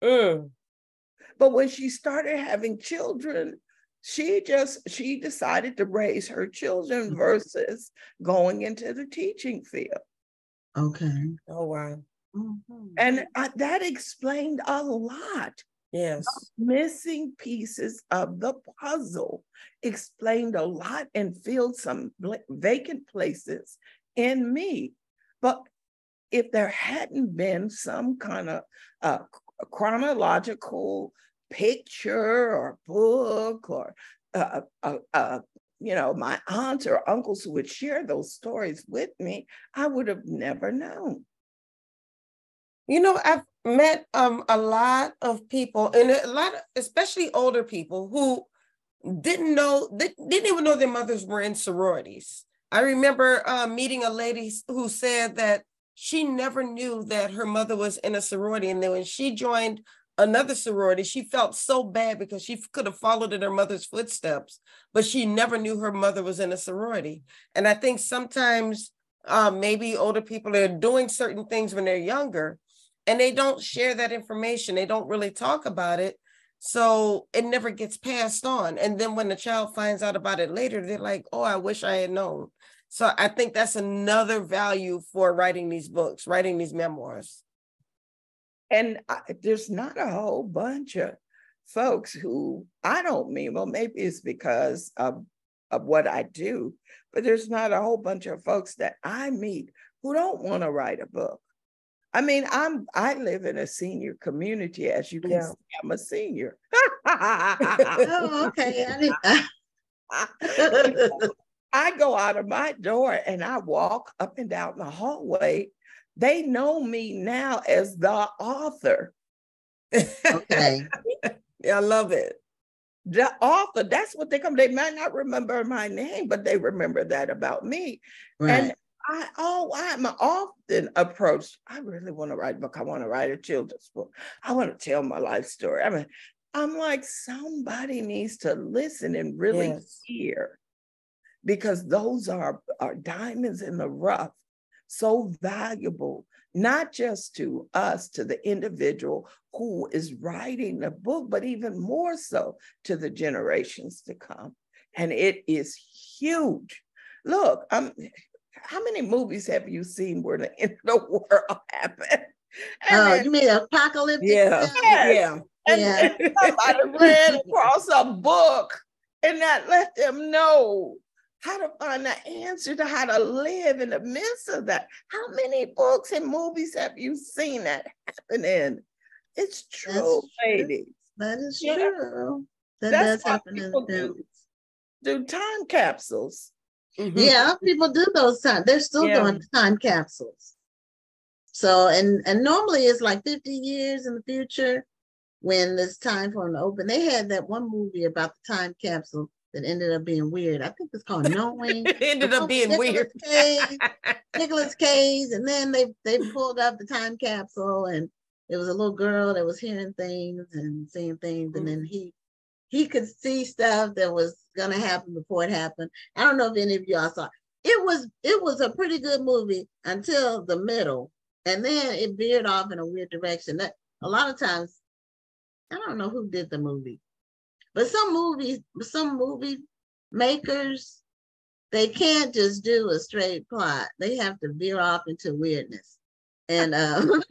Speaker 4: But when she started having children, she decided to raise her children versus going into the teaching field.
Speaker 2: Okay.
Speaker 3: Oh, wow.
Speaker 4: And that explained a lot.
Speaker 3: Yes.
Speaker 4: Missing pieces of the puzzle explained a lot and filled some vacant places in me. But if there hadn't been some kind of chronological picture or book or my aunts or uncles who would share those stories with me, I would have never known.
Speaker 3: You know, I've met a lot of people, and a lot of, especially older people, who didn't even know their mothers were in sororities. I remember meeting a lady who said that she never knew that her mother was in a sorority, and then when she joined another sorority, she felt so bad because she could have followed in her mother's footsteps, but she never knew her mother was in a sorority. And I think sometimes maybe older people are doing certain things when they're younger, and they don't share that information. They don't really talk about it. So it never gets passed on. And then when the child finds out about it later, they're like, oh, I wish I had known. So I think that's another value for writing these books, writing these memoirs.
Speaker 4: And there's not a whole bunch of folks who I don't mean, well, maybe it's because of what I do, but there's not a whole bunch of folks that I meet who don't want to write a book. I mean, I live in a senior community, as you can see, I'm a senior.
Speaker 2: Oh, okay.
Speaker 4: I go out of my door and I walk up and down the hallway. They know me now as the author.
Speaker 2: Okay.
Speaker 3: Yeah, I love it.
Speaker 4: The author, that's what they come. They might not remember my name, but they remember that about me.
Speaker 2: Right.
Speaker 4: And I'm often approached, I really want to write a book. I want to write a children's book. I want to tell my life story. I mean, I'm like, somebody needs to listen and really hear, because those are diamonds in the rough, so valuable, not just to us, to the individual who is writing the book, but even more so to the generations to come. And it is huge. Look, how many movies have you seen where the end of the world happened?
Speaker 2: Oh, you mean apocalyptic?
Speaker 3: Yeah.
Speaker 4: And somebody ran across a book and that let them know how to find the answer to how to live in the midst of that. How many books and movies have you seen that happen in? It's true, ladies.
Speaker 2: That is true. That
Speaker 4: That's
Speaker 2: does happen in the films.
Speaker 4: Do time capsules.
Speaker 3: Mm-hmm.
Speaker 2: Yeah, people do those time. They're still doing time capsules. So, and normally it's like 50 years in the future when it's time for them to open. They had that one movie about the time capsule that ended up being weird. I think it's called Knowing.
Speaker 3: It ended up being weird.
Speaker 2: Nicolas Cage, and then they pulled up the time capsule, and it was a little girl that was hearing things and seeing things, and then he could see stuff that was gonna happen before it happened. I don't know if any of y'all saw it. It was a pretty good movie until the middle, and then it veered off in a weird direction. That a lot of times, I don't know who did the movie, but some movie makers, they can't just do a straight plot. They have to veer off into weirdness, and and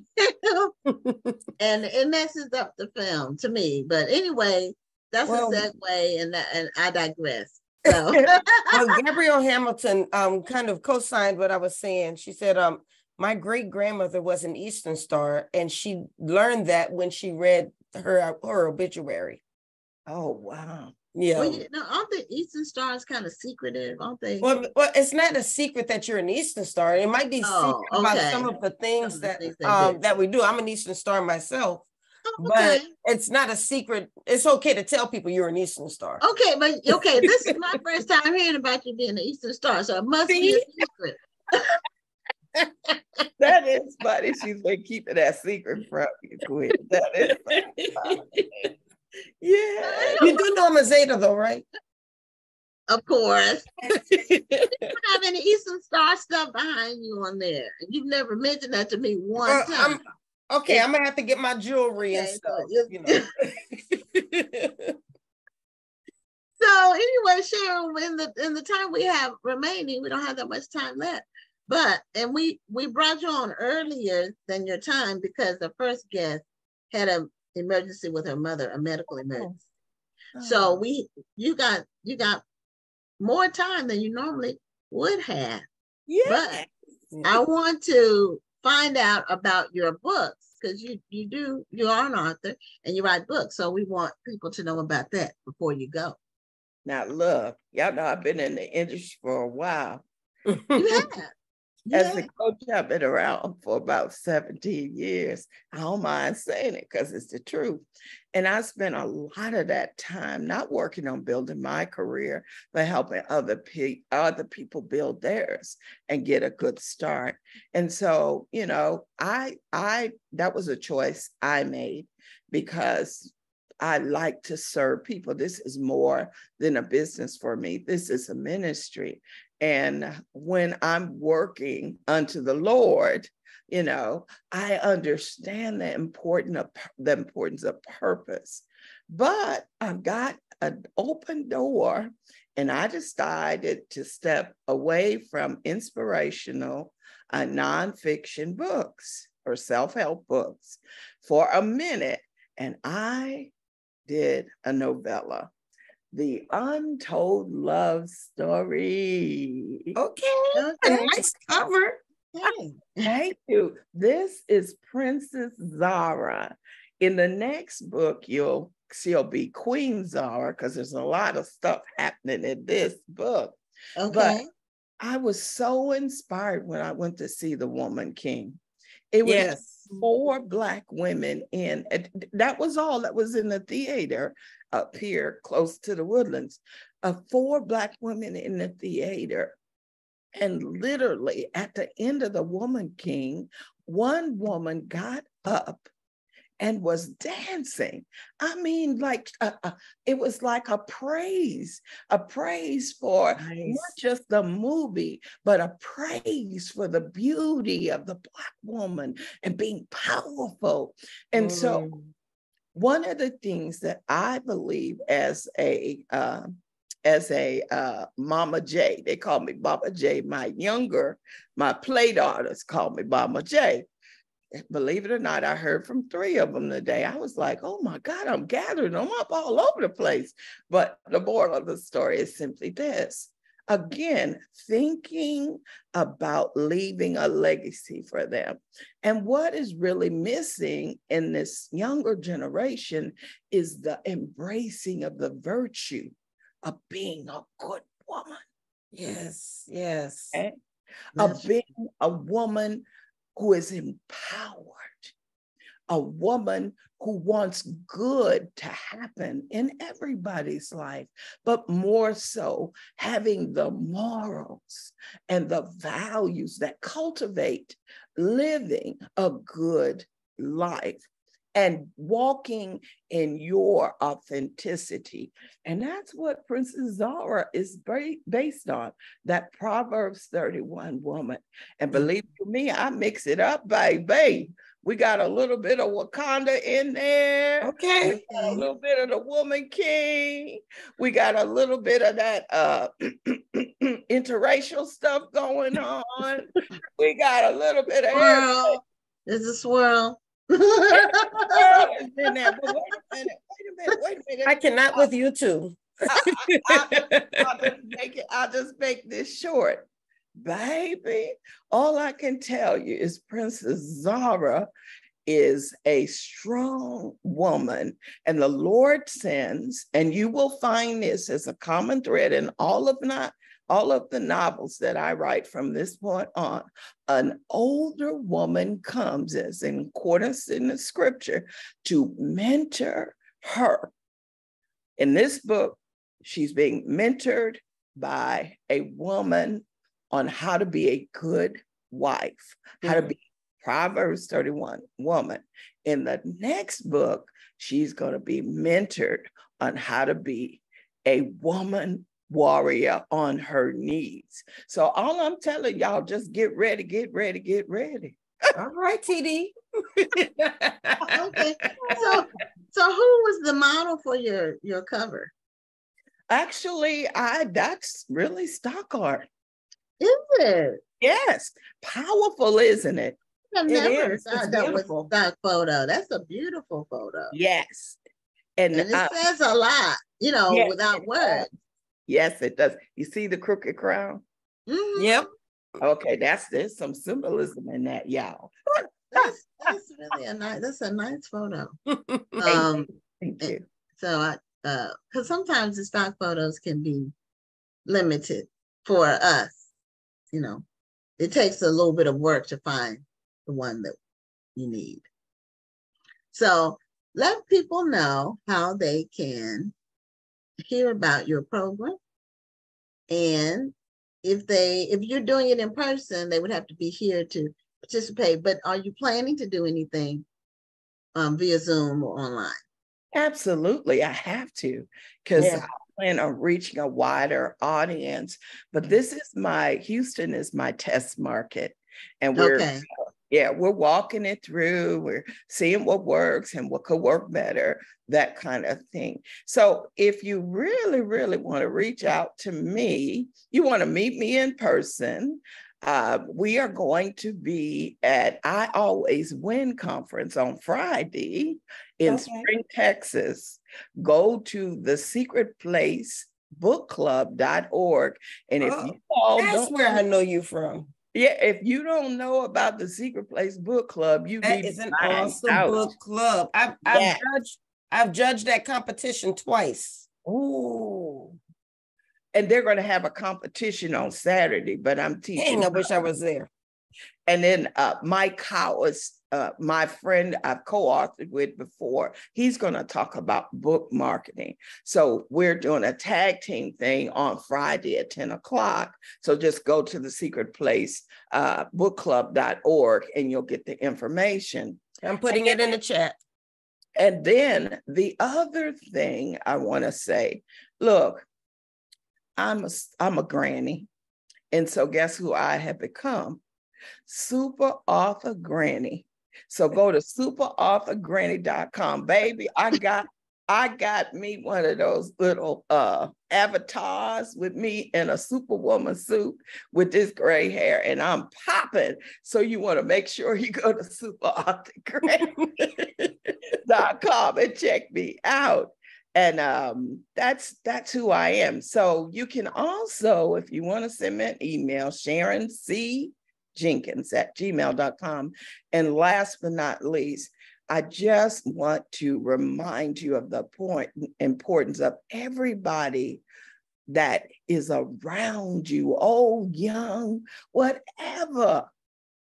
Speaker 2: it messes up the film to me. But anyway, that's a segue, and I digress. So,
Speaker 3: well, Gabrielle Hamilton kind of co-signed what I was saying. She said, my great grandmother was an Eastern Star, and she learned that when she read her obituary.
Speaker 4: Oh, wow.
Speaker 3: Yeah.
Speaker 2: Well, aren't the Eastern Stars kind of secretive, aren't they?
Speaker 3: Well, it's not a secret that you're an Eastern Star. It might be secret about some of the things that we do. I'm an Eastern Star myself. But it's not a secret. It's okay to tell people you're an Eastern Star.
Speaker 2: Okay, but this is my first time hearing about you being an Eastern Star, so it must be a secret.
Speaker 4: That is funny. She's been keeping that secret from you, Quinn. That is funny. Yeah.
Speaker 3: You do know I'm a Zeta, though, right?
Speaker 2: Of course. You don't have any Eastern Star stuff behind you on there. You've never mentioned that to me one time.
Speaker 3: Okay, I'm gonna have to get my jewelry and stuff.
Speaker 2: So anyway, Sharon, in the time we have remaining, we don't have that much time left. But we brought you on earlier than your time because the first guest had an emergency with her mother, a medical emergency. So you got more time than you normally would have. Yeah. But I want to find out about your books, because you are an author and you write books. So we want people to know about that before you go.
Speaker 4: Now look, y'all know I've been in the industry for a while.
Speaker 2: You have.
Speaker 4: As
Speaker 2: Yeah.
Speaker 4: a coach, I've been around for about 17 years. I don't mind saying it because it's the truth. And I spent a lot of that time not working on building my career, but helping other people build theirs and get a good start. And so, you know, I that was a choice I made because I like to serve people. This is more than a business for me. This is a ministry. And when I'm working unto the Lord, you know, I understand the importance of purpose. But I've got an open door, and I decided to step away from inspirational nonfiction books or self-help books for a minute. And I did a novella, The Untold Love Story.
Speaker 3: Okay. A
Speaker 2: Okay.
Speaker 3: nice cover.
Speaker 2: Okay.
Speaker 4: Thank you. This is Princess Zara. In the next book, she'll be Queen Zara because there's a lot of stuff happening in this book.
Speaker 2: Okay.
Speaker 4: But I was so inspired when I went to see The Woman King. It was
Speaker 3: Yes.
Speaker 4: 4 Black women in, that was all that was in the theater up here close to the Woodlands. 4 Black women in the theater. And literally at the end of The Woman King, one woman got up and was dancing. I mean, like it was like a praise for not just the movie, but a praise for the beauty of the Black woman and being powerful. And so one of the things that I believe as a Mama J, they call me Mama J, my play daughters call me Mama J. Believe it or not, I heard from 3 of them today. I was like, oh my God, I'm gathering them up all over the place. But the moral of the story is simply this. Again, thinking about leaving a legacy for them. And what is really missing in this younger generation is the embracing of the virtue of being a good woman.
Speaker 3: Yes, yes.
Speaker 4: Okay? Of being a woman who is empowered, a woman who wants good to happen in everybody's life, but more so having the morals and the values that cultivate living a good life and walking in your authenticity. And that's what Princess Zara is based on, that Proverbs 31 woman. And believe me, I mix it up, baby. We got a little bit of Wakanda in there.
Speaker 3: Okay.
Speaker 4: We got a little bit of the Woman King. We got a little bit of that interracial stuff going on. We got a little bit of
Speaker 2: swirl. There's a swirl.
Speaker 4: Wait a minute.
Speaker 3: I cannot with you too.
Speaker 4: I'll just make this short. Baby, all I can tell you is Princess Zara is a strong woman, and the Lord sends, and you will find this as a common thread in all of the novels that I write from this point on. An older woman comes, as in accordance in the scripture, to mentor her. In this book, she's being mentored by a woman on how to be a good wife, how to be Proverbs 31 woman. In the next book, she's going to be mentored on how to be a woman warrior on her knees. So all I'm telling y'all, just get ready, get ready, get ready.
Speaker 3: All right, TD.
Speaker 2: Okay. So who was the model for your cover?
Speaker 4: Actually, that's really stock art.
Speaker 2: Is it?
Speaker 4: Yes. Powerful, isn't it?
Speaker 2: I've never thought that was
Speaker 3: beautiful.
Speaker 2: a stock photo. That's a beautiful photo.
Speaker 4: Yes.
Speaker 2: And it says a lot,
Speaker 4: yes,
Speaker 2: without words.
Speaker 4: Yes, it does. You see the crooked crown?
Speaker 2: Mm-hmm.
Speaker 3: Yep.
Speaker 4: Okay, there's some symbolism in that, y'all.
Speaker 2: That's really that's a nice photo.
Speaker 4: Thank you.
Speaker 2: So because sometimes the stock photos can be limited for us, it takes a little bit of work to find the one that you need. So let people know how they can hear about your program. And if you're doing it in person, they would have to be here to participate. But are you planning to do anything via Zoom or online?
Speaker 4: Absolutely, I have to, because I plan on reaching a wider audience. But Houston is my test market. And we're walking it through. We're seeing what works and what could work better, that kind of thing. So if you really, really want to reach out to me, you want to meet me in person, we are going to be at I Always Win conference on Friday in Spring, Texas. Go to the Secret Place bookclub.org. And if you all
Speaker 3: that's where I know you from.
Speaker 4: Yeah, if you don't know about the Secret Place Book Club,
Speaker 3: that is an awesome book club. I've judged that competition twice.
Speaker 4: Oh, and they're going to have a competition on Saturday, but I'm teaching.
Speaker 3: Dang, I wish I was there.
Speaker 4: And then Mike Howes, my friend I've co-authored with before, he's going to talk about book marketing. So we're doing a tag team thing on Friday at 10 o'clock. So just go to the Secret Place bookclub.org and you'll get the information.
Speaker 3: I'm putting it in the chat.
Speaker 4: And then the other thing I want to say, look, I'm a granny. And so guess who I have become? Super Author Granny. So go to superauthorgranny.com. Baby, I got me one of those little avatars with me in a superwoman suit with this gray hair, and I'm popping. So you want to make sure you go to superauthorgranny.com and check me out. And that's who I am. So you can also, if you want to send me an email, Sharon C. Jenkins at gmail.com. And last but not least, I just want to remind you of the importance of everybody that is around you, old, young, whatever.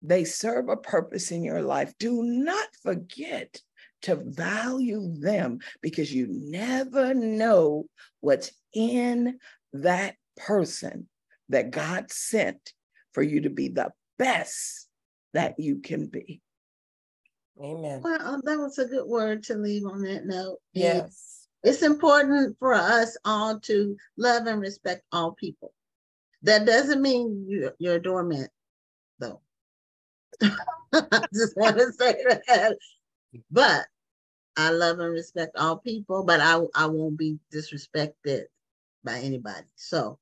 Speaker 4: They serve a purpose in your life. Do not forget to value them, because you never know what's in that person that God sent for you to be the best that you can be.
Speaker 3: Amen.
Speaker 2: Well, that was a good word to leave on that note.
Speaker 3: Yes.
Speaker 2: It's important for us all to love and respect all people. That doesn't mean you're a doormat, though. I just want to say that. But I love and respect all people, but I won't be disrespected by anybody. So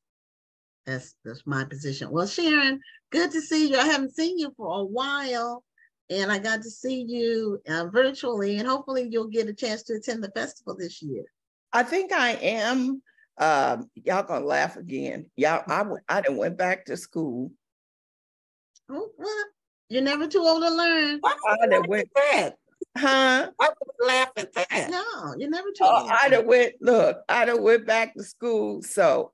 Speaker 2: that's my position. Well, Sharon, good to see you. I haven't seen you for a while, and I got to see you virtually, and hopefully you'll get a chance to attend the festival this year.
Speaker 4: I think I am. Y'all gonna laugh again. I done went back to school.
Speaker 2: Oh, well, you're never too old to learn.
Speaker 3: Why would you laugh at that?
Speaker 4: Huh?
Speaker 3: Why would you laugh at that?
Speaker 2: No, you're never too old.
Speaker 4: I done went back to school. So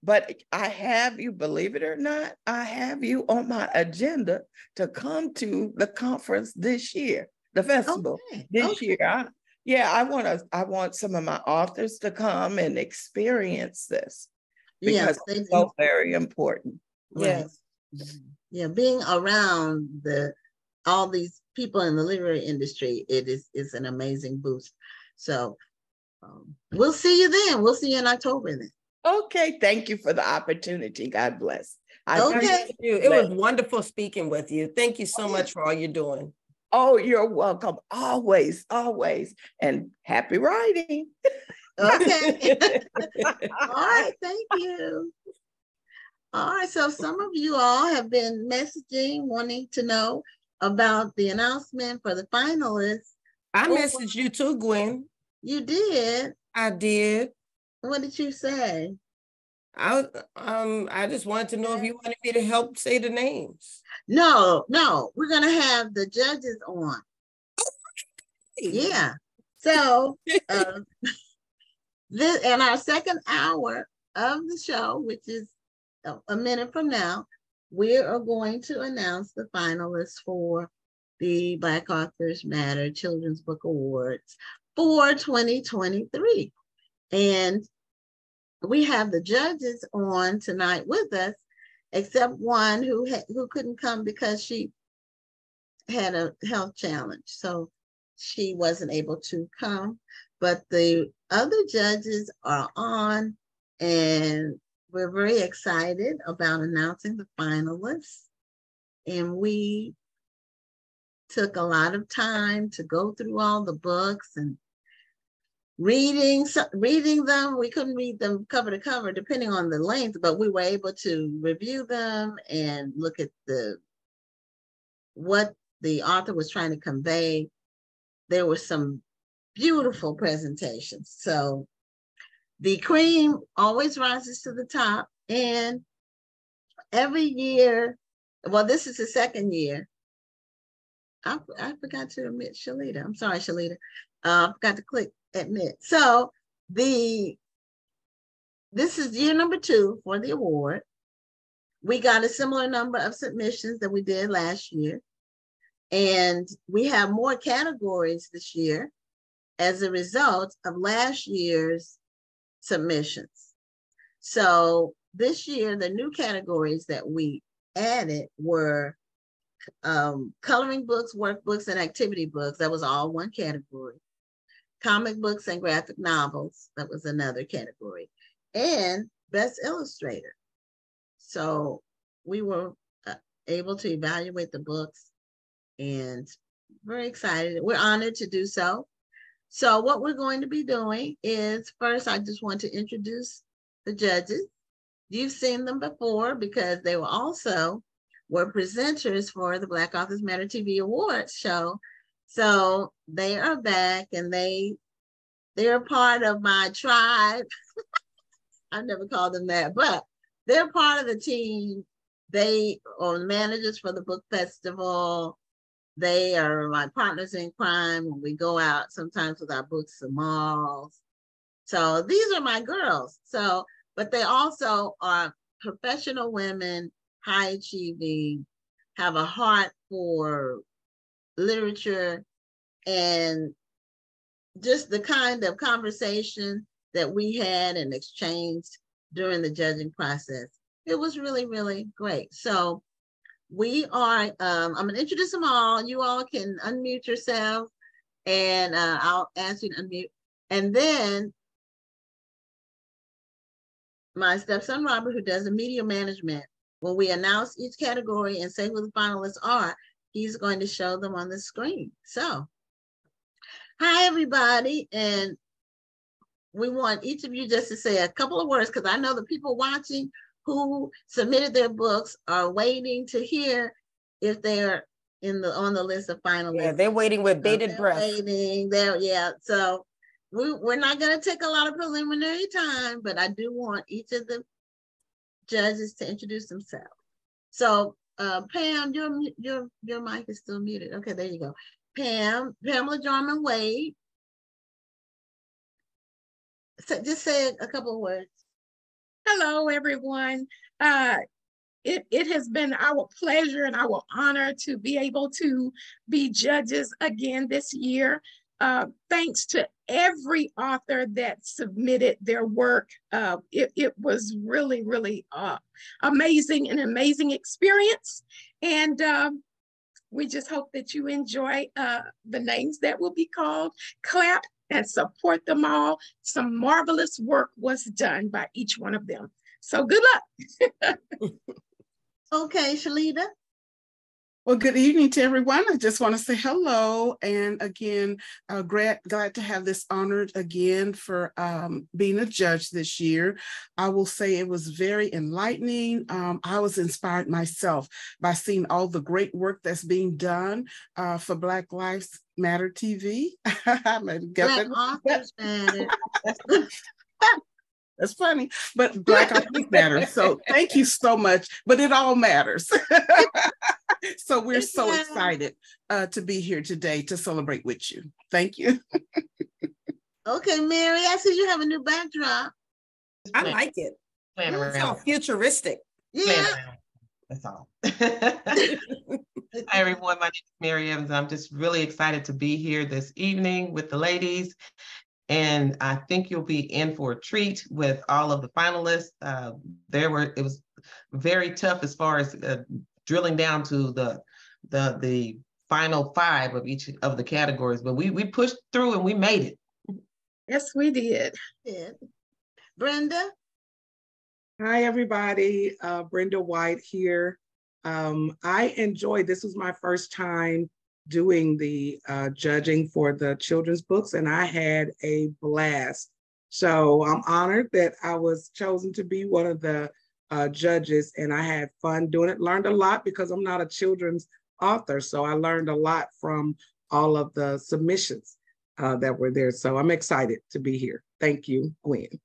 Speaker 4: but I have you, believe it or not, I have you on my agenda to come to the conference this year, the festival this year. I want some of my authors to come and experience this, because it's so very important.
Speaker 3: Yes.
Speaker 2: Yeah, being around all these people in the literary industry, it's an amazing boost. So we'll see you then. We'll see you in October then.
Speaker 4: Okay, thank you for the opportunity. God bless.
Speaker 3: It was wonderful speaking with you. Thank you so much for all you're doing.
Speaker 4: Oh, you're welcome. Always, always. And happy writing.
Speaker 2: Okay. All right, thank you. All right, so some of you all have been messaging, wanting to know about the announcement for the finalists.
Speaker 3: I messaged you too, Gwen.
Speaker 2: You did?
Speaker 3: I did.
Speaker 2: What did you say?
Speaker 3: I just wanted to know if you wanted me to help say the names.
Speaker 2: No, we're gonna have the judges on. Yeah. So this in our second hour of the show, which is a minute from now, we are going to announce the finalists for the Black Authors Matter Children's Book Awards for 2023. And we have the judges on tonight with us, except one who couldn't come because she had a health challenge. So she wasn't able to come, but the other judges are on, and we're very excited about announcing the finalists. And we took a lot of time to go through all the books and reading them. We couldn't read them cover to cover depending on the length, but we were able to review them and look at what the author was trying to convey. There were some beautiful presentations. So the cream always rises to the top, and every year, well, this is the second year. I forgot to admit Shalita. I'm sorry, Shalita. I forgot to click admit. So this is year number 2 for the award. We got a similar number of submissions that we did last year. And we have more categories this year as a result of last year's submissions. So this year, the new categories that we added were coloring books, workbooks, and activity books. That was all one category. Comic books and graphic novels. That was another category. And best illustrator. So we were able to evaluate the books, and very excited. We're honored to do so. So what we're going to be doing is, first, I just want to introduce the judges. You've seen them before because they were presenters for the Black Authors Matter TV Awards show. So they are back, and they're part of my tribe. I never called them that, but they're part of the team. They are managers for the book festival. They are my partners in crime when we go out sometimes with our books to malls. So these are my girls. So, but they also are professional women, high achieving, have a heart for literature, and just the kind of conversation that we had and exchanged during the judging process. It was really, really great. So we are, I'm gonna introduce them all. You all can unmute yourself, and I'll ask you to unmute. And then my stepson, Robert, who does the media management, when we announce each category and say who the finalists are, he's going to show them on the screen. So, hi, everybody. And we want each of you just to say a couple of words, because I know the people watching who submitted their books are waiting to hear if they're on the list of finalists.
Speaker 3: Yeah, they're waiting with bated breath.
Speaker 2: So we're not going to take a lot of preliminary time, but I do want each of the judges to introduce themselves. So Pam, your mic is still muted. Okay, there you go. Pamela Jarman Wade. So just say a couple of words.
Speaker 5: Hello, everyone. It has been our pleasure and our honor to be able to be judges again this year. Thanks to every author that submitted their work. It was really, really amazing, an amazing experience. And we just hope that you enjoy the names that will be called. Clap and support them all. Some marvelous work was done by each one of them. So good luck.
Speaker 2: Okay, Shalita.
Speaker 6: Well, good evening to everyone. I just want to say hello. And again, glad to have this honored again for being a judge this year. I will say it was very enlightening. I was inspired myself by seeing all the great work that's being done for Black Lives Matter TV.
Speaker 2: Black Authors Matter.
Speaker 6: That's funny, but Black Authors Matter. So thank you so much, but it all matters. So we're so excited to be here today to celebrate with you. Thank you.
Speaker 2: Okay, Mary, I see you have a new backdrop.
Speaker 3: I like it. It's so futuristic.
Speaker 2: Yeah.
Speaker 7: That's all. Hi, everyone. My name is Mary Evans. I'm just really excited to be here this evening with the ladies. And I think you'll be in for a treat with all of the finalists. It was very tough as far as drilling down to the final 5 of each of the categories, but we pushed through and we made it.
Speaker 5: Yes, we did.
Speaker 2: Yeah. Brenda?
Speaker 8: Hi, everybody. Brenda White here. I enjoyed, this was my first time doing the judging for the children's books, and I had a blast. So I'm honored that I was chosen to be one of the judges, and I had fun doing it. Learned a lot because I'm not a children's author, so I learned a lot from all of the submissions that were there. So I'm excited to be here. Thank you, Gwen.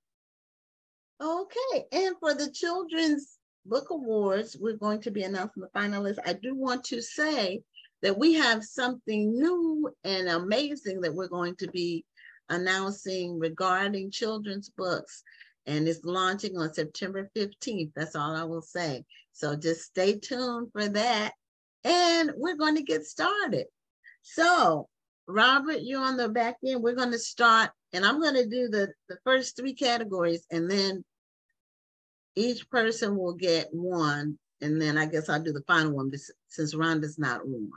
Speaker 2: Okay, and for the Children's Book Awards, we're going to be announcing the finalists. I do want to say that we have something new and amazing that we're going to be announcing regarding children's books, and it's launching on September 15th. That's all I will say. So just stay tuned for that, and we're going to get started. So Robert, you're on the back end. We're going to start, and I'm going to do the first 3 categories, and then each person will get one, and then I guess I'll do the final one since Rhonda's not on.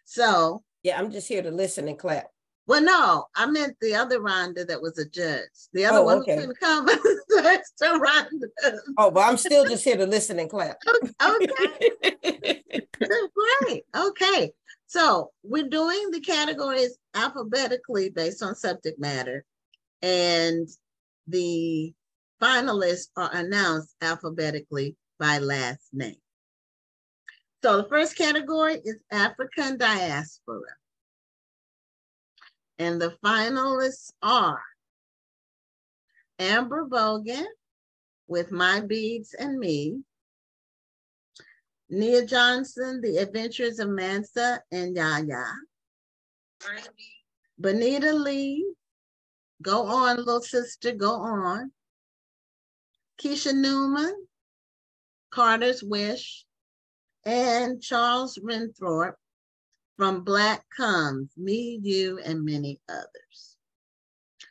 Speaker 2: So
Speaker 3: yeah, I'm just here to listen and clap.
Speaker 2: Well, no, I meant the other Rhonda that was a judge. The other one who couldn't come, but still Rhonda.
Speaker 3: Oh, but I'm still just here to listen and clap.
Speaker 2: Okay. Great. Okay. So we're doing the categories alphabetically based on subject matter, and the finalists are announced alphabetically by last name. So the first category is African diaspora. And the finalists are Amber Bogan with My Beads and Me, Nia Johnson, The Adventures of Mansa and Yaya, Bonita Lee, Go On, Little Sister, Go On, Keisha Newman, Carter's Wish, and Charles Renthorpe from Black Comes, Me, You, and Many Others.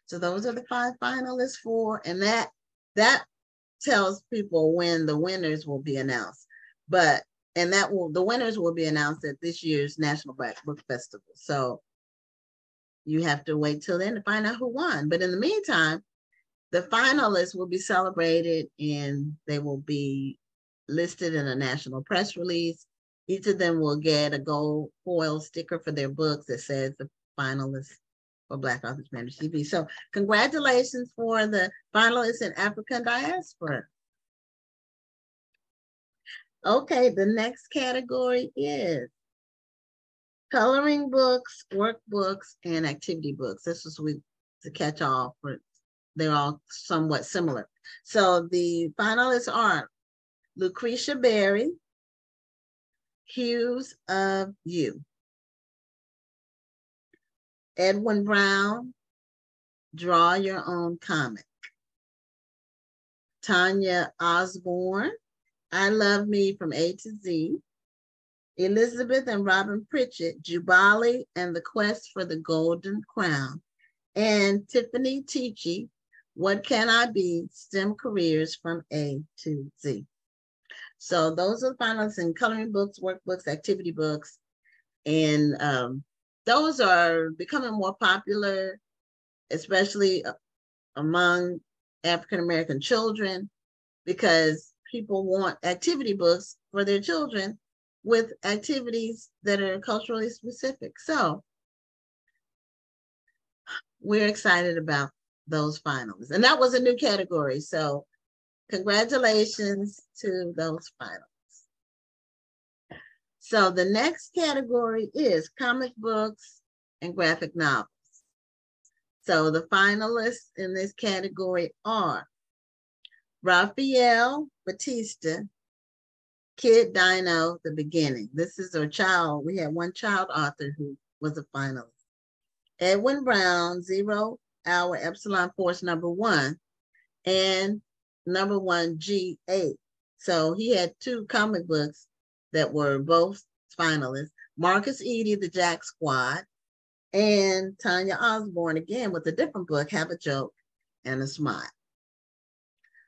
Speaker 2: So those are the 5 finalists for, and that tells people when the winners will be announced. But, and the winners will be announced at this year's National Black Book Festival. So you have to wait till then to find out who won. But in the meantime, the finalists will be celebrated and they will be listed in a national press release. Each of them will get a gold foil sticker for their books that says the finalists for Black Authors Matter TV. So congratulations for the finalists in African diaspora. Okay, the next category is coloring books, workbooks, and activity books. This is the catch-all for, they're all somewhat similar. So the finalists are Lucretia Berry, Hues of You, Edwin Brown, Draw Your Own Comic, Tanya Osborne, I Love Me from A to Z, Elizabeth and Robin Pritchett, Jubali and the Quest for the Golden Crown, and Tiffany Teachy, What Can I Be? STEM Careers from A to Z. So those are the finalists in coloring books, workbooks, activity books, and those are becoming more popular, especially among African-American children, because people want activity books for their children with activities that are culturally specific. So we're excited about those finalists. And that was a new category. So congratulations to those finalists. So the next category is comic books and graphic novels. So the finalists in this category are Rafael Batista, Kid Dino, The Beginning. This is a child. We had one child author who was a finalist. Edwin Brown, 0 Hour Epsilon Force #1, and #1 G8. So he had 2 comic books that were both finalists. Marcus Eady, The Jack Squad, and Tanya Osborne, again, with a different book, Have a Joke and a Smile.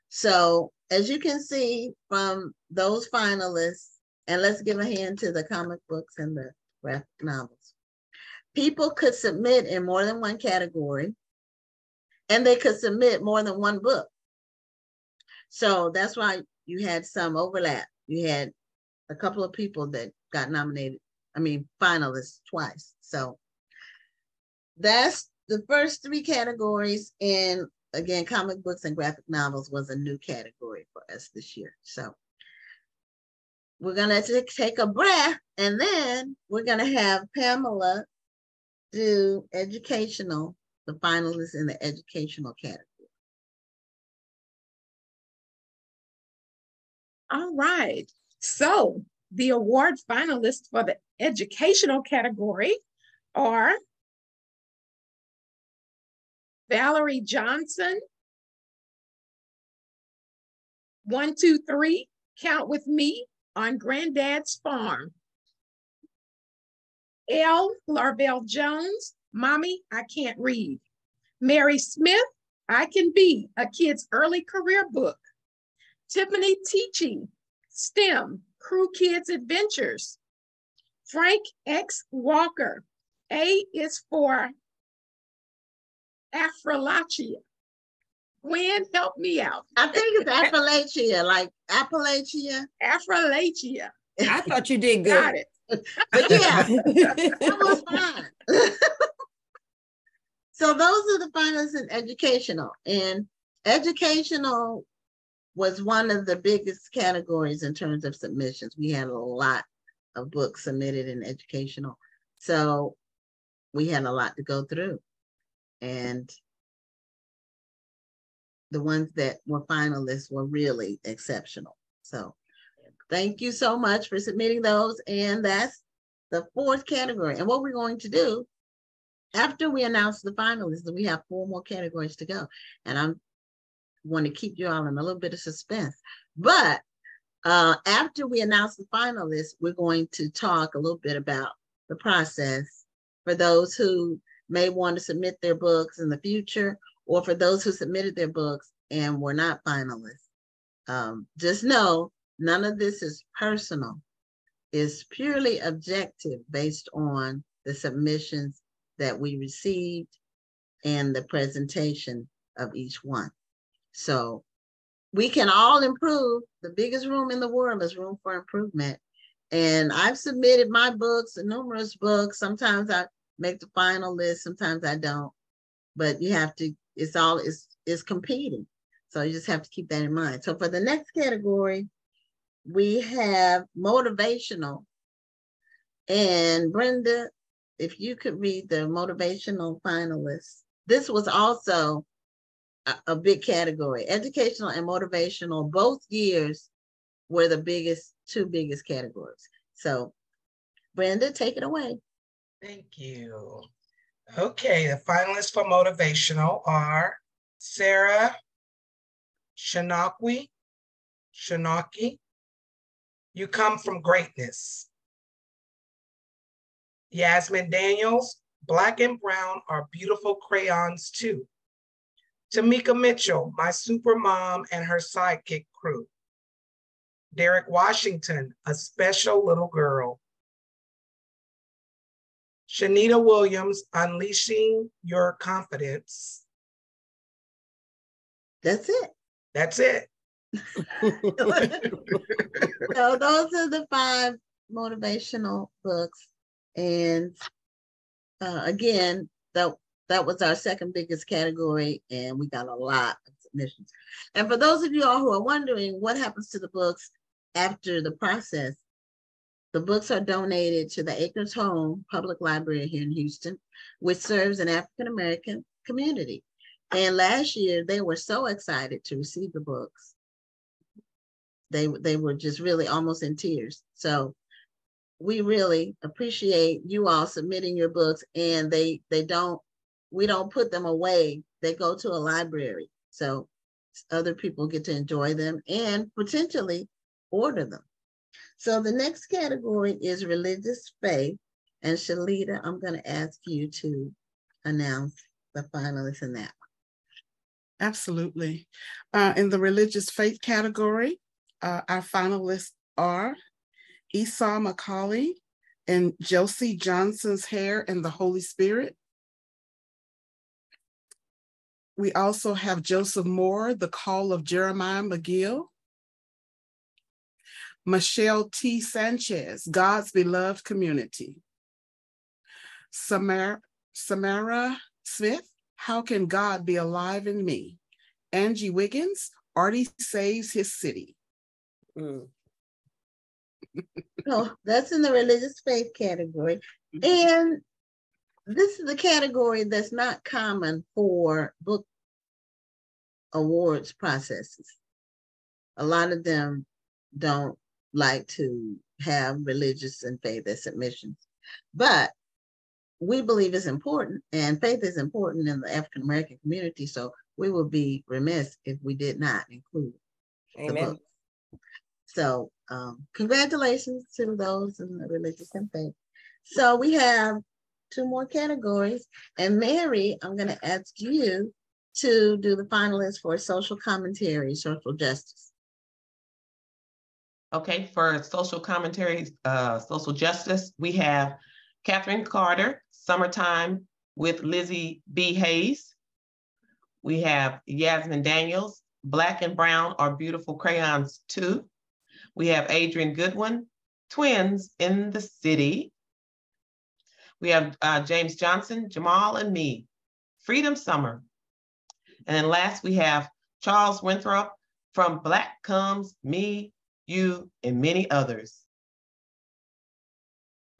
Speaker 2: So as you can see from those finalists, and let's give a hand to the comic books and the graphic novels. People could submit in more than one category, and they could submit more than one book. So that's why you had some overlap. You had a couple of people that got nominated, finalists twice. So that's the first three categories. And again, comic books and graphic novels was a new category for us this year. So we're gonna take a breath, and then we're gonna have Pamela do educational, the finalists in the educational category.
Speaker 5: All right. So the award finalists for the educational category are Valerie Johnson, 123, Count With Me, On Granddad's Farm. L. Larvell Jones, Mommy, I Can't Read. Mary Smith, I Can Be, a kid's early career book. Tiffany Teachy, STEM, Crew Kids Adventures. Frank X. Walker, A is for Affrilachiae. Gwen, help me out.
Speaker 2: I think it's Appalachia, like Appalachia.
Speaker 5: Affrilachiae.
Speaker 9: I thought you did good.
Speaker 5: Got it.
Speaker 2: But yeah, that was fine. So those are the finalists in educational. And educational was one of the biggest categories in terms of submissions. We had a lot of books submitted in educational. So we had a lot to go through. And the ones that were finalists were really exceptional. So thank you so much for submitting those. And that's the fourth category. And what we're going to do after we announce the finalists, we have 4 more categories to go. And I'm want to keep you all in a little bit of suspense. But after we announce the finalists, we're going to talk a little bit about the process for those who may want to submit their books in the future, or for those who submitted their books and were not finalists. Just know none of this is personal. It's purely objective based on the submissions that we received and the presentation of each one. So we can all improve. The biggest room in the world is room for improvement. And I've submitted my books, numerous books. Sometimes I make the final list, sometimes I don't. But you have to, it's competing. So you just have to keep that in mind. So for the next category, we have motivational. And Brenda, if you could read the motivational finalists. This was also a big category. Educational and motivational, both years were the two biggest categories. So Brenda, take it away.
Speaker 8: Thank you. Okay, the finalists for motivational are Sarah Shanaki, You Come From Greatness. Yasmin Daniels, Black and Brown Are Beautiful Crayons Too. Tamika Mitchell, My Super Mom and Her Sidekick Crew. Derek Washington, A Special Little Girl. Shanita Williams, Unleashing Your Confidence.
Speaker 2: That's it.
Speaker 8: That's it.
Speaker 2: So those are the 5 motivational books. And again, that was our second biggest category, and we got a lot of submissions. And for those of you all who are wondering what happens to the books after the process, the books are donated to the Acres Home Public Library here in Houston, which serves an African-American community. And last year, they were so excited to receive the books. They were just really almost in tears. So we really appreciate you all submitting your books, and we don't put them away. They go to a library. So other people get to enjoy them and potentially order them. So the next category is religious faith. And Shalita, I'm going to ask you to announce the finalists in that one.
Speaker 6: Absolutely. In the religious faith category, our finalists are Esau Macaulay and Josie Johnson's Hair and the Holy Spirit. We also have Joseph Moore, The Call of Jeremiah McGill. Michelle T. Sanchez, God's Beloved Community. Samara Smith, How Can God Be Alive in Me? Angie Wiggins, Artie Saves His City.
Speaker 2: So that's in the religious faith category. And this is a category that's not common for book awards processes. A lot of them don't like to have religious and faith as submissions, but we believe it's important, and faith is important in the African American community, so we would be remiss if we did not include the book. So congratulations to those in the religious and faith. So we have 2 more categories, and Mary, I'm going to ask you to do the finalists for social commentary, social justice.
Speaker 7: Okay, for social commentary, social justice, we have Catherine Carter, Summertime with Lizzie B. Hayes. We have Yasmin Daniels, Black and Brown Are Beautiful Crayons Too. We have Adrian Goodwin, Twins in the City. We have James Johnson, Jamal and Me, Freedom Summer. And then last we have Charles Winthrop, From Black Comes Me, You, and Many Others.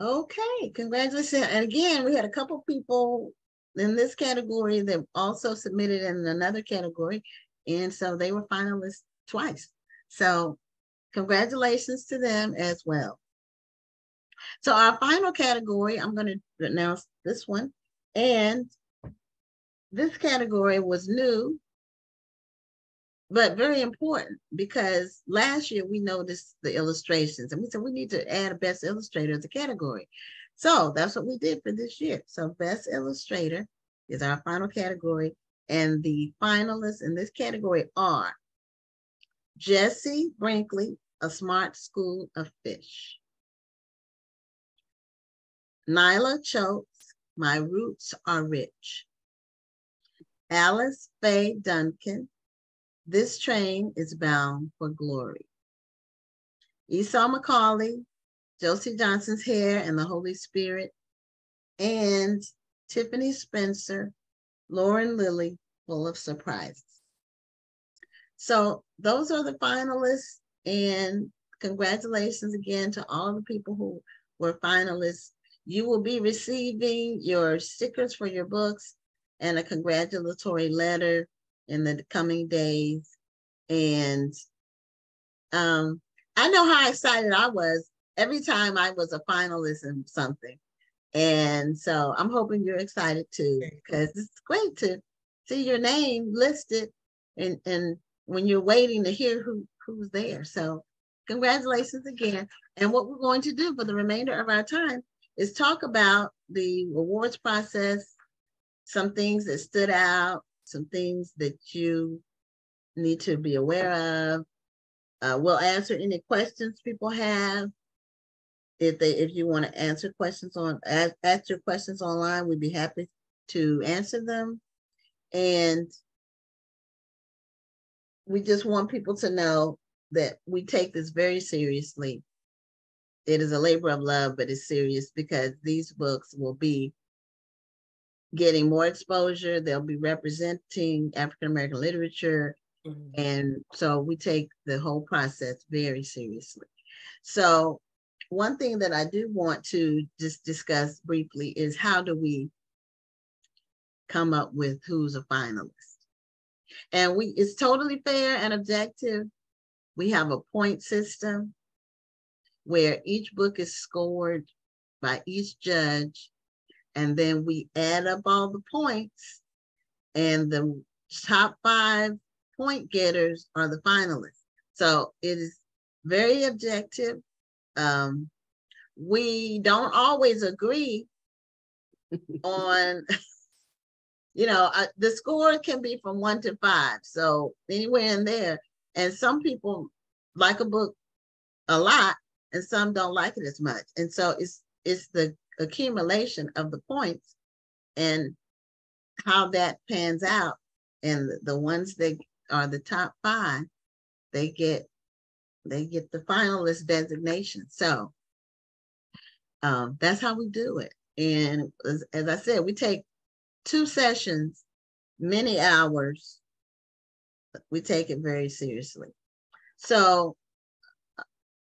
Speaker 2: Okay, congratulations. And again, we had a couple people in this category that also submitted in another category. And so they were finalists twice. So congratulations to them as well. So our final category, I'm going to announce this one. And this category was new, but very important, because last year we noticed the illustrations and we said we need to add a best illustrator as a category. So that's what we did for this year. So best illustrator is our final category. And the finalists in this category are Jesse Brinkley, A Smart School of Fish. Nyla Choates, My Roots Are Rich. Alice Faye Duncan, This Train is Bound for Glory. Esau Macaulay, Josie Johnson's Hair and the Holy Spirit, and Tiffany Spencer, Lauren Lilly, Full of Surprises. So those are the finalists, and congratulations again to all the people who were finalists. You will be receiving your stickers for your books and a congratulatory letter in the coming days. And I know how excited I was every time I was a finalist in something. And so I'm hoping you're excited too, because it's great to see your name listed and when you're waiting to hear who's there. So congratulations again. And what we're going to do for the remainder of our time is talk about the awards process, some things that stood out, some things that you need to be aware of. We'll answer any questions people have. If you want to answer questions ask your questions online, we'd be happy to answer them. And we just want people to know that we take this very seriously. It is a labor of love, but it's serious because these books will be getting more exposure. They'll be representing African-American literature. And so we take the whole process very seriously. So one thing that I do want to just discuss briefly is how do we come up with who's a finalist? And it's totally fair and objective. We have a point system where each book is scored by each judge, and then we add up all the points, and the top 5 point getters are the finalists. So it is very objective. we don't always agree on, the score can be from 1 to 5. So anywhere in there. And some people like a book a lot and some don't like it as much. And so it's the accumulation of the points and how that pans out. And the ones that are the top 5, they get the finalist designation. So that's how we do it. And as I said, we take 2 sessions, many hours. We take it very seriously. So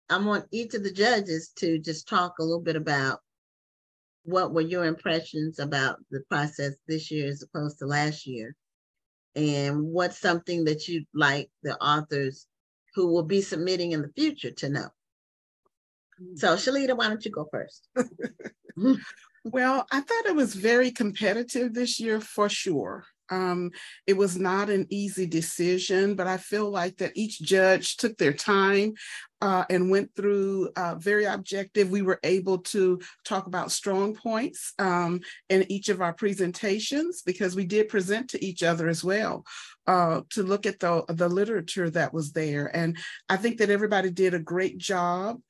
Speaker 2: I want each of the judges to just talk a little bit about what were your impressions about the process this year as opposed to last year, and what's something that you'd like the authors who will be submitting in the future to know. So Shalita, why don't you go first?
Speaker 6: Well, I thought it was very competitive this year for sure. It was not an easy decision, but I feel like that each judge took their time and went through very objective. We were able to talk about strong points in each of our presentations because we did present to each other as well to look at the literature that was there. And I think that everybody did a great job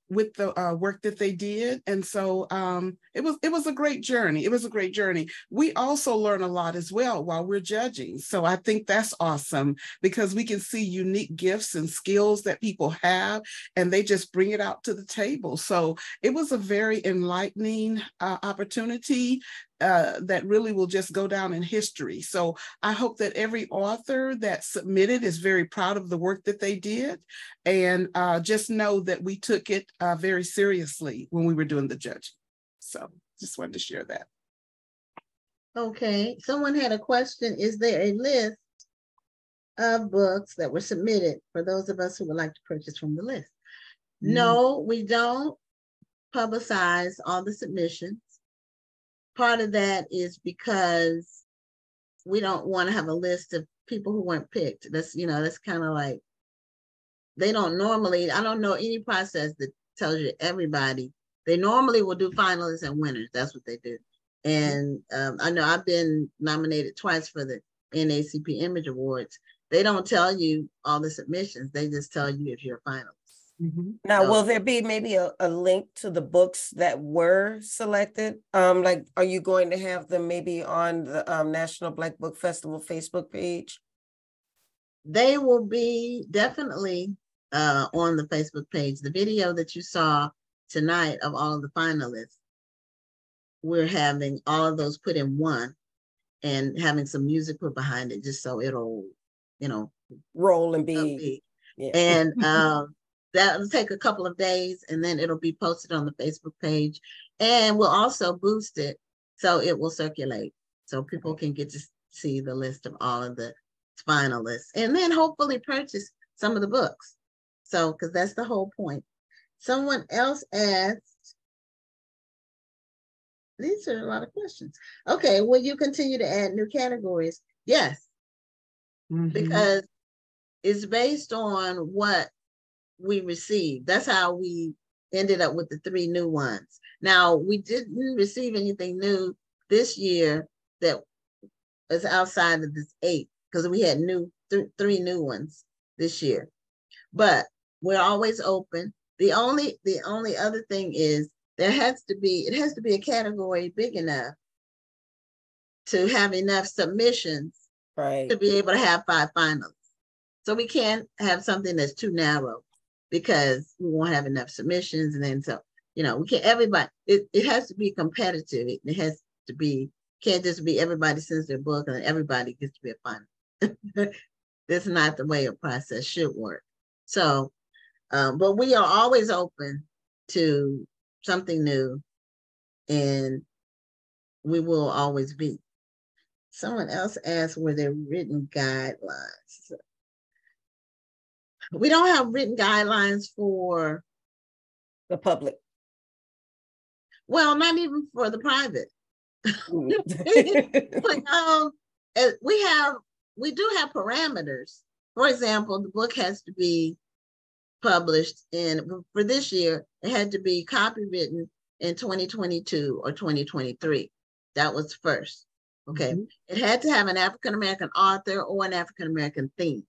Speaker 6: with the work that they did. And so it was a great journey. It was a great journey. We also learn a lot as well while we're judging. So I think that's awesome because we can see unique gifts and skills that people have, and they just bring it out to the table. So it was a very enlightening opportunity that really will just go down in history. So I hope that every author that submitted is very proud of the work that they did, and just know that we took it very seriously when we were doing the judging. So just wanted to share that.
Speaker 2: Okay, someone had a question. Is there a list of books that were submitted for those of us who would like to purchase from the list? No, we don't publicize all the submissions. Part of that is because we don't want to have a list of people who weren't picked. That's kind of like, they don't normally, I don't know any process that tells you everybody. They normally will do finalists and winners. That's what they do. And I know I've been nominated twice for the NAACP Image Awards. They don't tell you all the submissions. They just tell you if you're a finalist.
Speaker 3: Now, will there be maybe a link to the books that were selected? Like, are you going to have them maybe on the National Black Book Festival Facebook page?
Speaker 2: They will be definitely on the Facebook page. The video that you saw tonight of all of the finalists, we're having all of those put in one and having some music put behind it just so it'll,
Speaker 3: roll and be.
Speaker 2: Yeah. And that'll take a couple of days and then it'll be posted on the Facebook page. And we'll also boost it so it will circulate so people can get to see the list of all of the finalists and then hopefully purchase some of the books. So, because that's the whole point. Someone else asked, these are a lot of questions. Okay, will you continue to add new categories? Yes, because it's based on what we received. That's how we ended up with the 3 new ones. Now, we didn't receive anything new this year that was outside of this 8 because we had 3 new ones this year. But we're always open. The only other thing is it has to be a category big enough to have enough submissions to be able to have 5 finalists. So we can't have something that's too narrow because we won't have enough submissions. And then we can't, everybody, it has to be competitive. It has to be, can't just be everybody sends their book and everybody gets to be a finalist. That's not the way a process should work. So, but we are always open to something new and we will always be. Someone else asked, were there written guidelines? We don't have written guidelines for
Speaker 3: the public.
Speaker 2: Well, not even for the private. We do have parameters. For example, the book has to be published for this year, it had to be copywritten in 2022 or 2023. That was first. Okay. Mm-hmm. It had to have an African-American author or an African-American theme,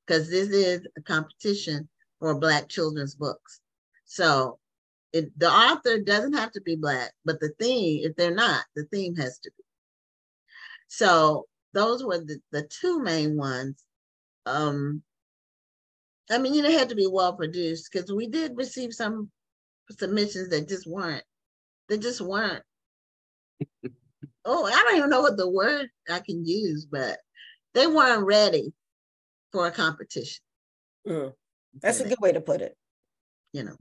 Speaker 2: because this is a competition for Black children's books. So the author doesn't have to be Black, but the theme, if they're not, the theme has to be. So those were the two main ones. I mean, it had to be well produced, because we did receive some submissions that just weren't. Oh, I don't even know what the word I can use, but they weren't ready for a competition.
Speaker 3: That's a good way to put it.
Speaker 2: You know,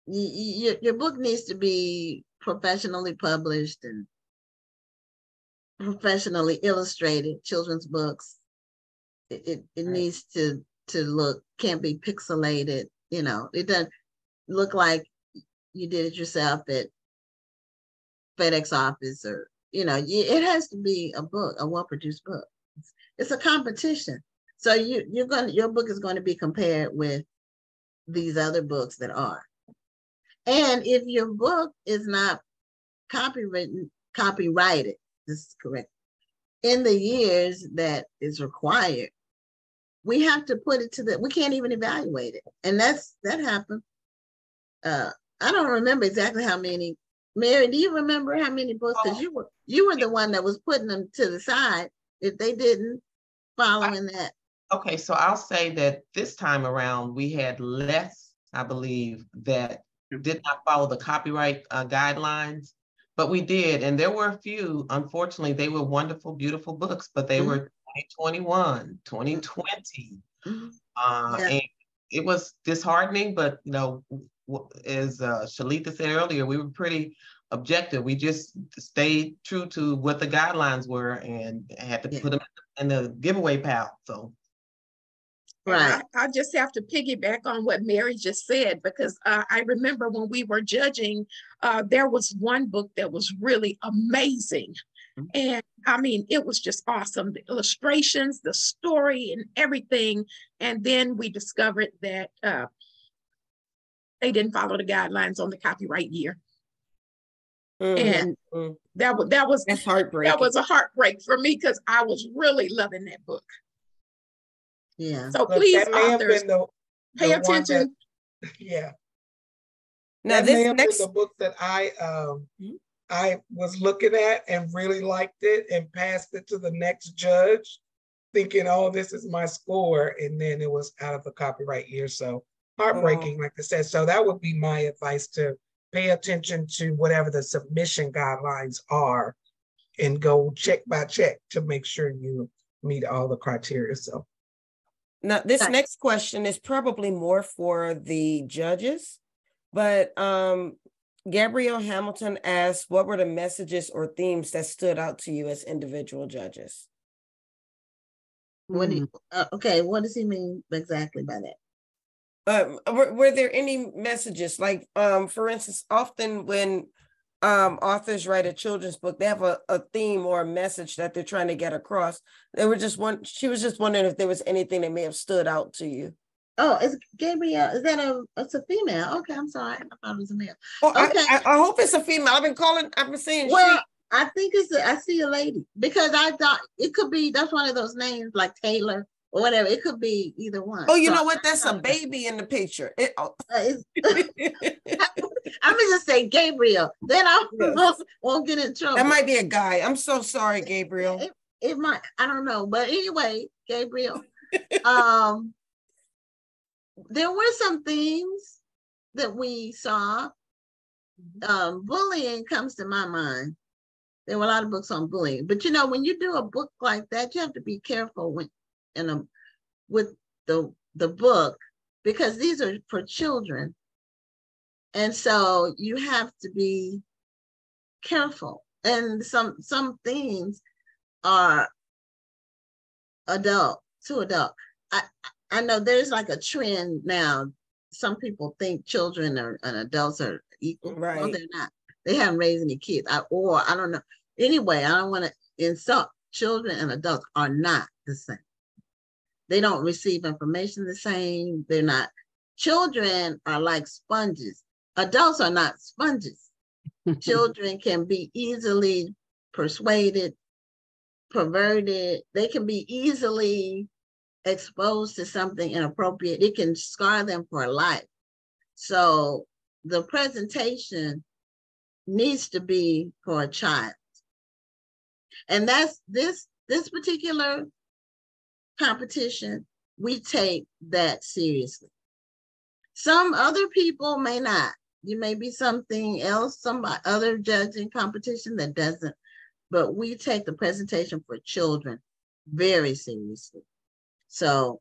Speaker 2: your book needs to be professionally published and professionally illustrated. Children's books, it needs to look, can't be pixelated. You know, it doesn't look like you did it yourself at FedEx office, or it has to be a book, a well-produced book. It's a competition, so your book is going to be compared with these other books that are. And if your book is not copyrighted, this is correct, in the years that is required, we have to put it we can't even evaluate it. And that happened. I don't remember exactly how many. Mary, do you remember how many books? Because you were the one that was putting them to the side if they didn't follow in that.
Speaker 7: Okay, so I'll say that this time around we had less, I believe, that did not follow the copyright guidelines, but we did, and there were a few. Unfortunately, they were wonderful, beautiful books, but they were 2021, 2020, and it was disheartening. But as Shalita said earlier, we were pretty objective. We just stayed true to what the guidelines were and had to put them in the giveaway pile. So,
Speaker 5: right. I just have to piggyback on what Mary just said, because I remember when we were judging, there was one book that was really amazing. And I mean, it was just awesome. The illustrations, the story, and everything. And then we discovered that they didn't follow the guidelines on the copyright year. And that was
Speaker 3: that's heartbreaking.
Speaker 5: That was a heartbreak for me, because I was really loving that book.
Speaker 2: Yeah.
Speaker 5: So please, authors, pay attention.
Speaker 8: Now that may have been the book that I was looking at and really liked it and passed it to the next judge, thinking, oh, this is my score. And then it was out of the copyright year. So heartbreaking, like I said. So that would be my advice, to pay attention to whatever the submission guidelines are and go check by check to make sure you meet all the criteria. So
Speaker 3: now this next question is probably more for the judges, but Gabrielle Hamilton asked, what were the messages or themes that stood out to you as individual judges?
Speaker 2: What does he mean exactly by that?
Speaker 3: Were there any messages, like for instance, often when authors write a children's book, they have a theme or a message that they're trying to get across. She was just wondering if there was anything that may have stood out to you.
Speaker 2: Oh, is Gabrielle, is that it's a female? Okay, I'm sorry, I thought it was a male.
Speaker 3: Oh, okay. I hope it's a female. I've been saying
Speaker 2: well, I think I see a lady, because I thought it could be, that's one of those names like Taylor or whatever. It could be either one.
Speaker 3: Oh, you know what? That's a baby in the picture.
Speaker 2: I'm just say Gabriel. Then I won't get in trouble.
Speaker 3: That might be a guy. I'm so sorry, Gabriel.
Speaker 2: It might. I don't know. But anyway, Gabriel. There were some themes that we saw. Bullying comes to my mind. There were a lot of books on bullying. But when you do a book like that, you have to be careful with the book, because these are for children. And so you have to be careful. And some themes are too adult. I know there's like a trend now. Some people think children and adults are equal.
Speaker 3: Right.
Speaker 2: No, they're not. They haven't raised any kids. I don't know. Anyway, I don't want to insult. Children and adults are not the same. They don't receive information the same. They're not children are like sponges. Adults are not sponges. Children can be easily persuaded, perverted. They can be easily exposed to something inappropriate. It can scar them for life. So the presentation needs to be for a child. And that's this particular competition, we take that seriously. Some other people may not. You may be something else, some other judging competition that doesn't, but we take the presentation for children very seriously. So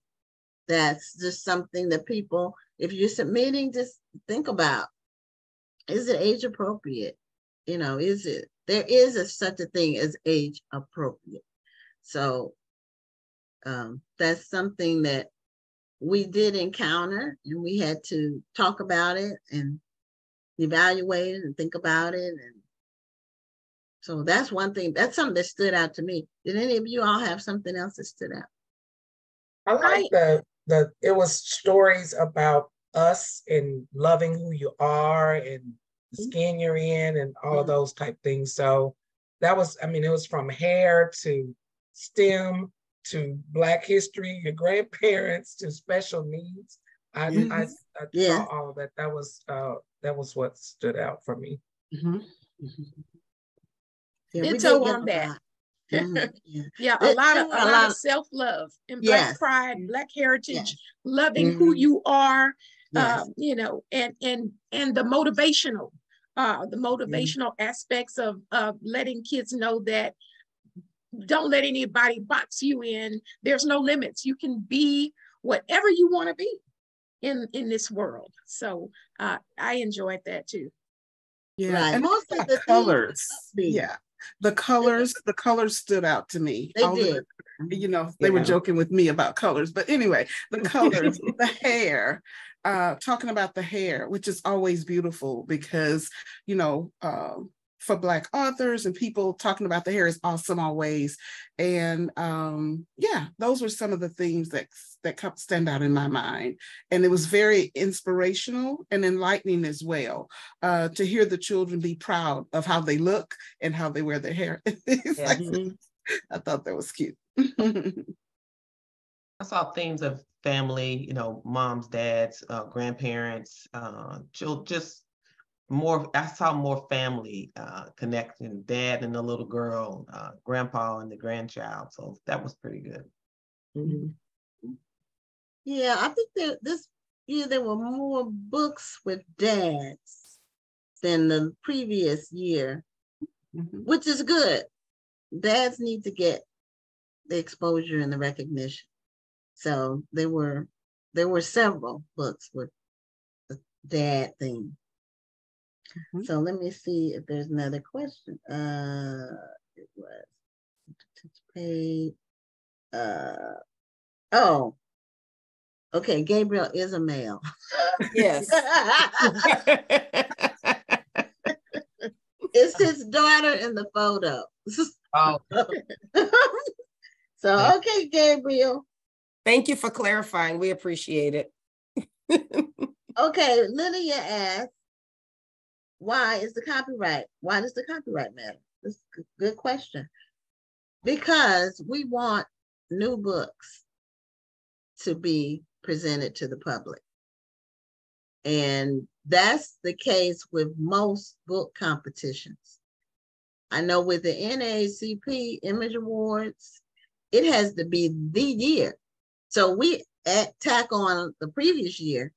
Speaker 2: that's just something that people, if you're submitting, just think about, is it age appropriate? You know, there is such a thing as age appropriate. So that's something that we did encounter, and we had to talk about it and evaluate it and think about it. And so that's one thing, that's something that stood out to me. Did any of you all have something else that stood out?
Speaker 9: I like it was stories about us and loving who you are and the skin you're in and all of those type things. So that was, I mean, it was from hair to STEM to Black history, your grandparents to special needs. I saw all of that. That was what stood out for me.
Speaker 2: Yeah,
Speaker 5: ditto on that. Yeah, a lot of self-love and Black pride, Black heritage, loving who you are, you know, and the motivational aspects of letting kids know that don't let anybody box you in. There's no limits. You can be whatever you want to be in this world. So I enjoyed that too.
Speaker 6: Yeah,
Speaker 2: right.
Speaker 6: And most of the colors. Yeah. The colors stood out to me.
Speaker 2: They did.
Speaker 6: You know, they were joking with me about colors, but anyway, the colors, the hair, talking about the hair, which is always beautiful because, you know, for Black authors and people, talking about the hair is awesome always. And yeah, those were some of the things that stand out in my mind. And it was very inspirational and enlightening as well, to hear the children be proud of how they look and how they wear their hair. I thought that was cute.
Speaker 7: I saw themes of family, you know, moms, dads, grandparents, just more. I saw more family connection, dad and the little girl, grandpa and the grandchild. So that was pretty good.
Speaker 2: Yeah, I think this year there were more books with dads than the previous year, which is good. Dads need to get the exposure and the recognition. So there were several books with the dad theme. So let me see if there's another question. It was participate. Oh, okay. Gabriel is a male.
Speaker 3: Yes.
Speaker 2: It's his daughter in the photo.
Speaker 7: Oh.
Speaker 2: So, okay, Gabriel.
Speaker 3: Thank you for clarifying. We appreciate it.
Speaker 2: Okay, Lydia asked, why does the copyright matter? This is a good question. Because we want new books to be presented to the public. And that's the case with most book competitions. I know with the NAACP Image Awards, it has to be the year. So we tack on the previous year,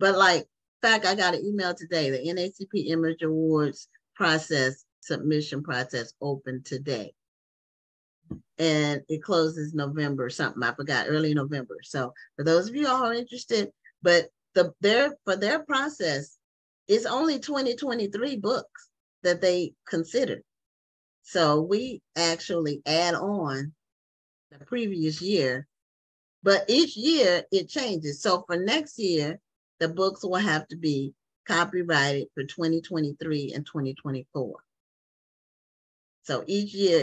Speaker 2: but like, in fact, I got an email today, the NAACP Image Awards submission process opened today. And it closes November something, I forgot, early November. So for those of you all who are interested, but for their process, it's only 2023 books that they considered. So we actually add on the previous year, but each year it changes. So for next year, the books will have to be copyrighted for 2023 and 2024. So each year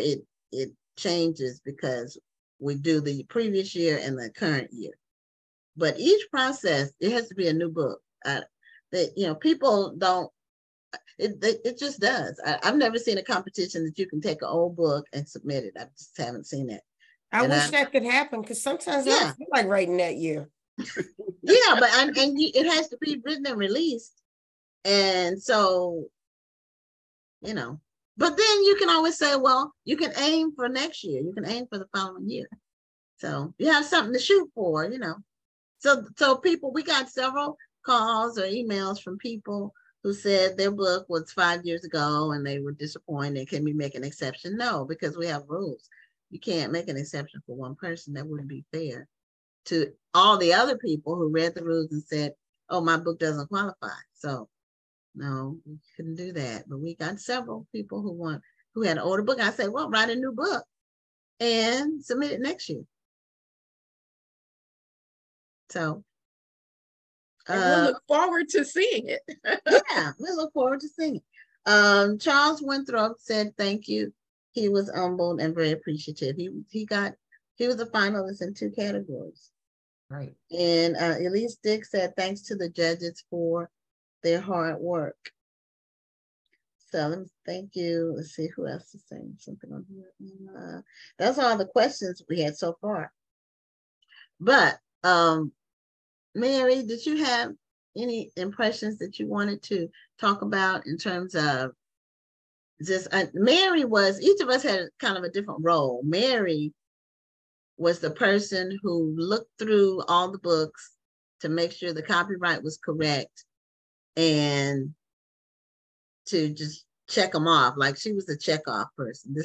Speaker 2: it changes because we do the previous year and the current year. But each process, it has to be a new book. People don't, it just does. I've never seen a competition that you can take an old book and submit it. I just haven't seen it.
Speaker 3: I wish that could happen, because sometimes I don't feel like writing that year.
Speaker 2: Yeah, but it has to be written and released. And so, but then you can always say, well, you can aim for next year. You can aim for the following year. So you have something to shoot for, So people, we got several calls or emails from people who said their book was 5 years ago and they were disappointed. Can we make an exception? No, because we have rules. You can't make an exception for one person. That wouldn't be fair to all the other people who read the rules and said, oh, my book doesn't qualify. So no, we couldn't do that. But we got several people who had an older book. I said, well, write a new book and submit it next year. So
Speaker 5: we'll look forward to seeing it.
Speaker 2: Yeah, we look forward to seeing it. Charles Winthrop said thank you. He was humbled and very appreciative. He was a finalist in 2 categories.
Speaker 7: Right.
Speaker 2: And Elise Dick said thanks to the judges for their hard work. So let me thank you. Let's see who else is saying something on here. That's all the questions we had so far. But Mary, did you have any impressions that you wanted to talk about in terms of just Mary each of us had kind of a different role. Mary was the person who looked through all the books to make sure the copyright was correct and to just check them off. Like she was the check off person.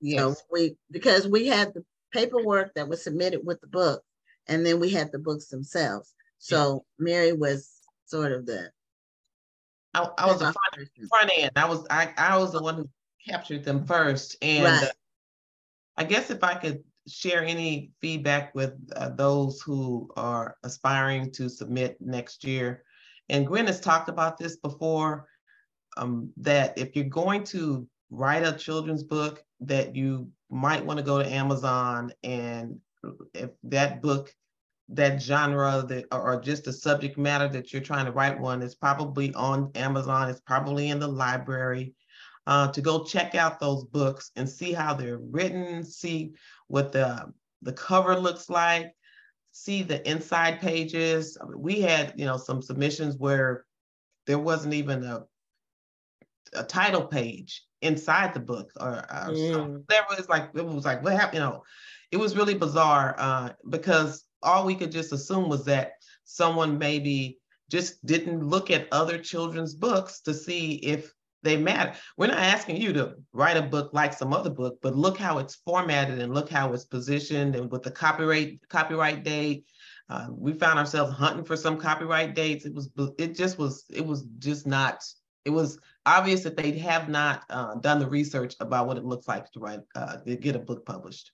Speaker 7: Yes.
Speaker 2: So because we had the paperwork that was submitted with the book, and then we had the books themselves. So Mary was sort of the
Speaker 7: I was the front end. I was the one who captured them first. And
Speaker 2: right.
Speaker 7: I guess if I could share any feedback with those who are aspiring to submit next year, and Gwen has talked about this before, that if you're going to write a children's book, that you might want to go to Amazon, and if that book, that genre, or just the subject matter that you're trying to write one, is probably on Amazon, it's probably in the library, to go check out those books and see how they're written, see what the cover looks like, see the inside pages. We had, some submissions where there wasn't even a title page inside the book, or whatever. It was like, what happened? It was really bizarre, because all we could just assume was that someone maybe just didn't look at other children's books to see if they matter. We're not asking you to write a book like some other book, but look how it's formatted and look how it's positioned, and with the copyright date. We found ourselves hunting for some copyright dates. It was obvious that they have not done the research about what it looks like to get a book published.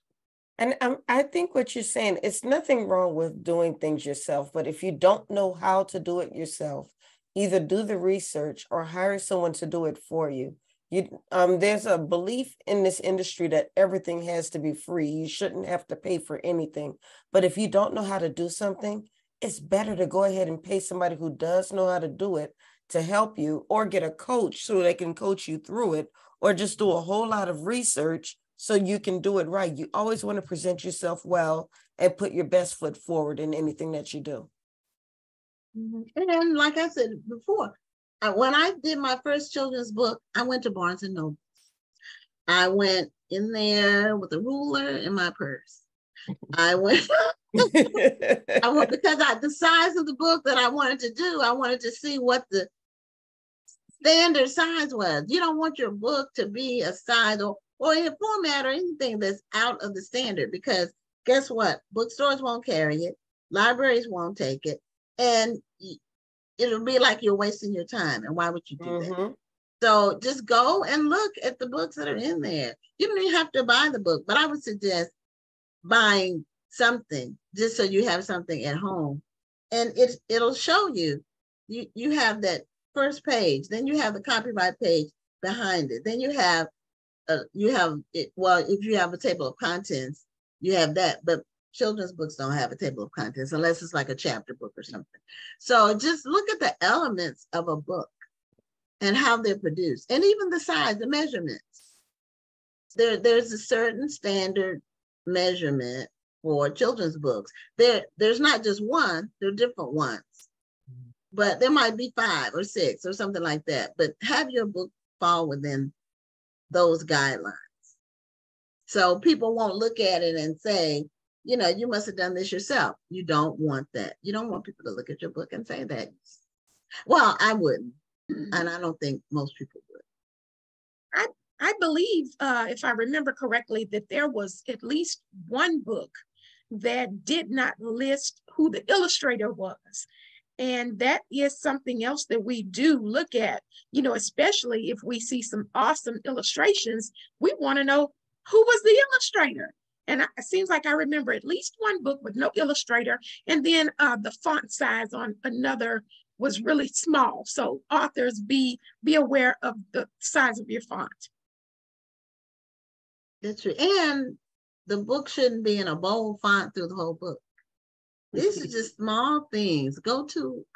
Speaker 3: And I think what you're saying, it's nothing wrong with doing things yourself, but if you don't know how to do it yourself, either do the research or hire someone to do it for you. There's a belief in this industry that everything has to be free. You shouldn't have to pay for anything. But if you don't know how to do something, it's better to go ahead and pay somebody who does know how to do it to help you, or get a coach so they can coach you through it, or just do a whole lot of research so you can do it right. You always want to present yourself well and put your best foot forward in anything that you do.
Speaker 2: And like I said before, when I did my first children's book, I went to Barnes and Noble. I went in there with a ruler in my purse. I went because the size of the book that I wanted to do, I wanted to see what the standard size was. You don't want your book to be a size or in a format or anything that's out of the standard, because guess what? Bookstores won't carry it, libraries won't take it, and it'll be like you're wasting your time. And why would you do that? So just go and look at the books that are in there. You don't even have to buy the book, but I would suggest buying something just so you have something at home, and it'll show you. You have that first page, then you have the copyright page behind it, then you have it. Well, if you have a table of contents, you have that, but children's books don't have a table of contents unless it's like a chapter book or something. So just look at the elements of a book and how they're produced, and even the size, the measurements. There's a certain standard measurement for children's books. There's not just one, there are different ones, but there might be 5 or 6 or something like that. But have your book fall within those guidelines. So people won't look at it and say, you know, you must have done this yourself. You don't want that. You don't want people to look at your book and say that. Well, I wouldn't. And I don't think most people would.
Speaker 5: I believe, if I remember correctly, that there was at least one book that did not list who the illustrator was. And that is something else that we do look at, you know, especially if we see some awesome illustrations, we want to know who was the illustrator. And it seems like I remember at least one book with no illustrator. And then the font size on another was really small. So authors, be aware of the size of your font.
Speaker 2: That's true. And the book shouldn't be in a bold font through the whole book. These are just small things. Go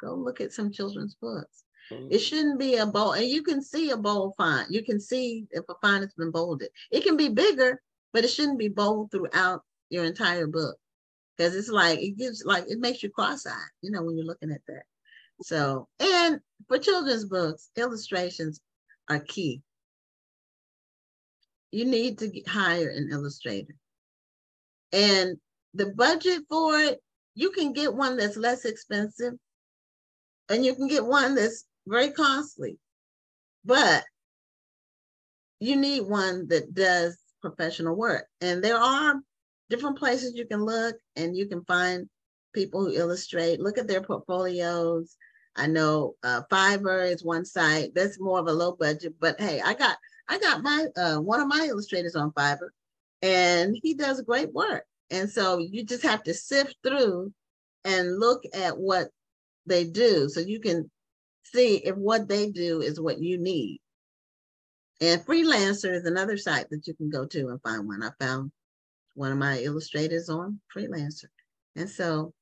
Speaker 2: look at some children's books. It shouldn't be a bold, and you can see a bold font. You can see if a font has been bolded. It can be bigger, but it shouldn't be bold throughout your entire book. Because it's like, it makes you cross-eyed, you know, when you're looking at that. So, and for children's books, illustrations are key. You need to hire an illustrator. And the budget for it, you can get one that's less expensive, and you can get one that's very costly, but you need one that does professional work. And there are different places you can look, and you can find people who illustrate. Look at their portfolios. I know Fiverr is one site that's more of a low budget, but hey, I got my one of my illustrators on Fiverr, and he does great work. And so you just have to sift through and look at what they do, so you can see if what they do is what you need. And Freelancer is another site that you can go to and find one. I found one of my illustrators on Freelancer. And so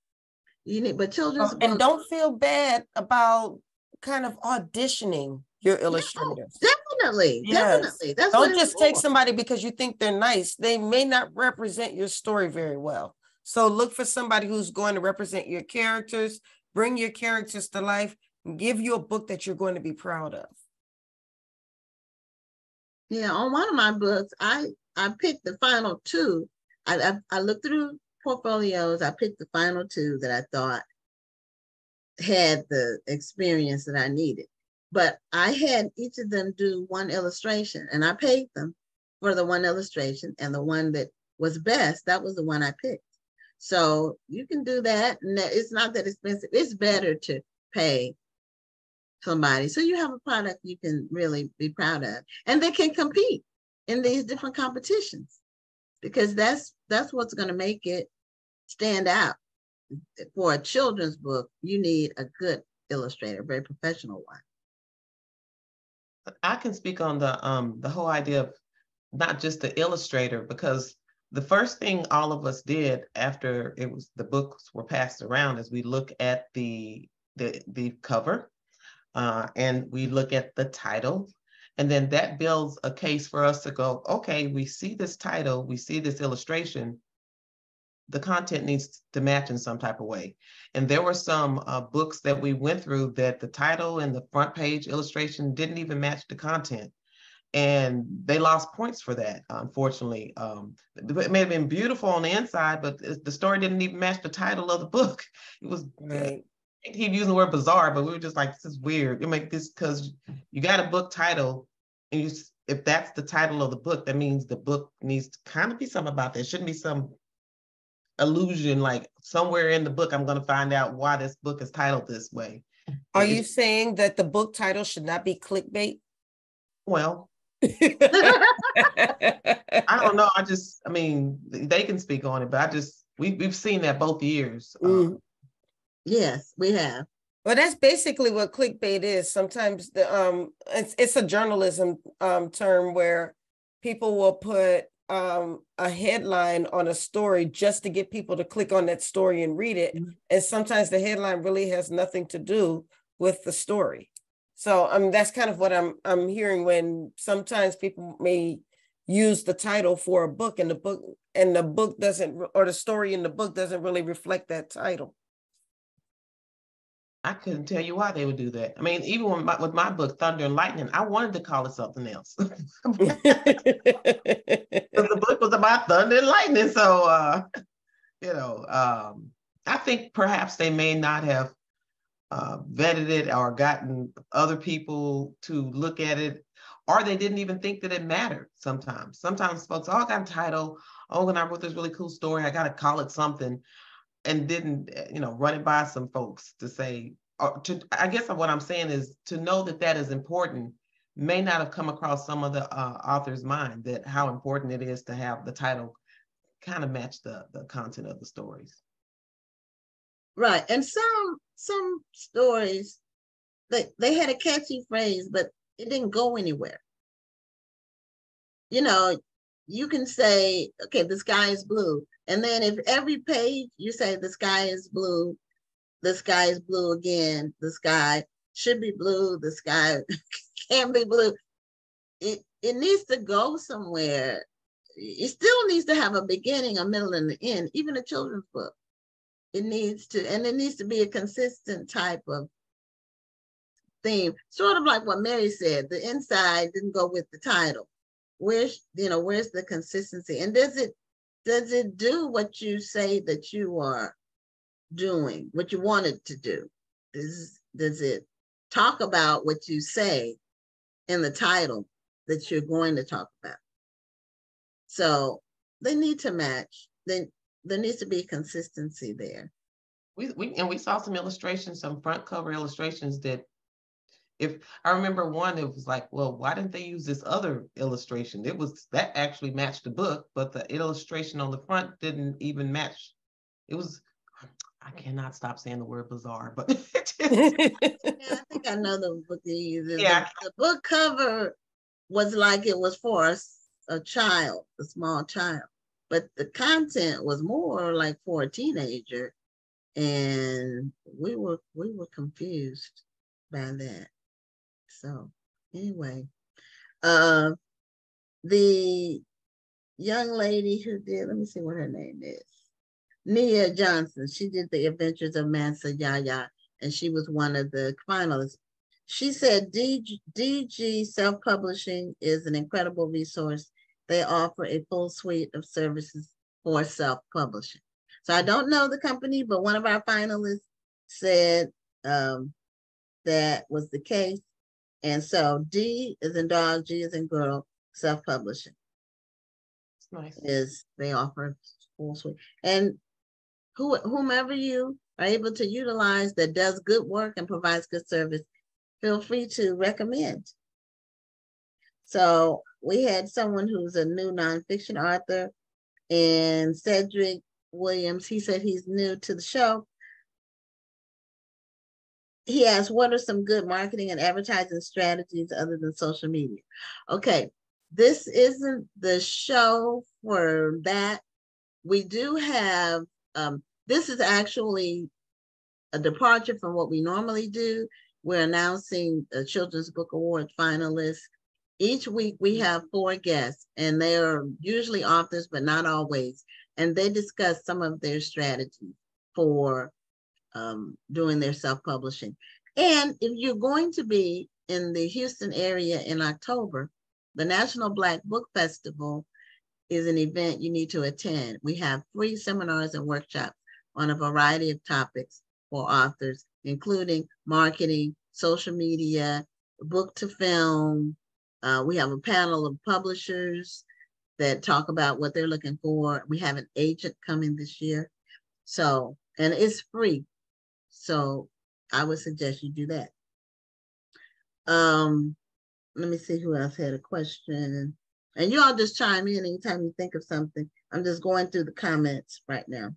Speaker 2: you need, but children's books,
Speaker 3: and don't feel bad about kind of auditioning your illustrators.
Speaker 2: Definitely. That's
Speaker 3: don't just take somebody because you think they're nice. They may not represent your story very well. So look for somebody who's going to represent your characters, bring your characters to life, and give you a book that you're going to be proud of.
Speaker 2: Yeah, on one of my books, I picked the final 2. I looked through portfolios. I picked the final 2 that I thought had the experience that I needed. But I had each of them do one illustration, and I paid them for the one illustration, and the one that was best, that was the one I picked. So you can do that, and it's not that expensive. It's better to pay somebody so you have a product you can really be proud of, and they can compete in these different competitions, because that's what's going to make it stand out. For a children's book, you need a good illustrator, a very professional one.
Speaker 7: I can speak on the whole idea of not just the illustrator, because the first thing all of us did after the books were passed around is we look at the cover, and we look at the title, and then that builds a case for us to go, okay, we see this title, we see this illustration, the content needs to match in some type of way. And there were some books that we went through that the title and the front page illustration didn't even match the content. And they lost points for that, unfortunately. It may have been beautiful on the inside, but the story didn't even match the title of the book. It was, right. I keep using the word bizarre, but we were just like, this is weird. You make this because you got a book title, and if that's the title of the book, that means the book needs to kind of be something about that. It shouldn't be some illusion, like somewhere in the book, I'm going to find out why this book is titled this way.
Speaker 3: Are you saying that the book title should not be clickbait?
Speaker 7: Well, I don't know. I mean, they can speak on it, but we've seen that both years.
Speaker 2: Yes, we have.
Speaker 3: Well, that's basically what clickbait is. Sometimes it's a journalism term where people will put a headline on a story just to get people to click on that story and read it. Mm-hmm. And sometimes the headline really has nothing to do with the story. So that's kind of what I'm hearing, when sometimes people may use the title for a book, and the book doesn't, or the story in the book doesn't really reflect that title.
Speaker 7: I couldn't tell you why they would do that. I mean, even with my book, Thunder and Lightning, I wanted to call it something else. Because the book was about thunder and lightning. So, I think perhaps they may not have vetted it or gotten other people to look at it, or they didn't even think that it mattered sometimes. Sometimes folks, I got a title. When I wrote this really cool story, I got to call it something. And didn't, run it by some folks to say, I guess what I'm saying is, to know that is important may not have come across some of the author's mind, that how important it is to have the title kind of match the content of the stories.
Speaker 2: Right. And some stories, they had a catchy phrase, but it didn't go anywhere. You can say, okay, the sky is blue. And then if every page you say the sky is blue again, the sky should be blue, the sky can be blue. It needs to go somewhere. It still needs to have a beginning, a middle, and an end, even a children's book. It needs to be a consistent type of theme, sort of like what Mary said, the inside didn't go with the title. Where's the consistency? And does it do what you say that you are doing, what you want it to do? Does it talk about what you say in the title that you're going to talk about? So they need to match. There needs to be consistency there.
Speaker 7: We saw some illustrations, some front cover illustrations that, if I remember one, it was like, well, why didn't they use this other illustration? That actually matched the book, but the illustration on the front didn't even match. It was, I cannot stop saying the word bizarre, but
Speaker 2: yeah, I think I know the book you use. Yeah. The book cover was like it was for a child, a small child, but the content was more like for a teenager, and we were confused by that. So anyway, the young lady who did, let me see what her name is, Nia Johnson. She did The Adventures of Mansa Yaya, and she was one of the finalists. She said DG Self-Publishing is an incredible resource. They offer a full suite of services for self-publishing. So I don't know the company, but one of our finalists said that was the case. And so D is in dog, G is in girl, self-publishing.
Speaker 7: Nice.
Speaker 2: They offer full suite. And whomever you are able to utilize that does good work and provides good service, feel free to recommend. So we had someone who's a new nonfiction author, and Cedric Williams, he said he's new to the show. He asked, what are some good marketing and advertising strategies other than social media? Okay, this isn't the show for that. We do have, this is actually a departure from what we normally do. We're announcing the Children's Book Award finalists. Each week we have 4 guests, and they are usually authors, but not always. And they discuss some of their strategies for doing their self-publishing. And if you're going to be in the Houston area in October, the National Black Book Festival is an event you need to attend. We have free seminars and workshops on a variety of topics for authors, including marketing, social media, book to film. We have a panel of publishers that talk about what they're looking for. We have an agent coming this year. So, and it's free. So I would suggest you do that. Let me see who else had a question. And you all just chime in anytime you think of something. I'm just going through the comments right now.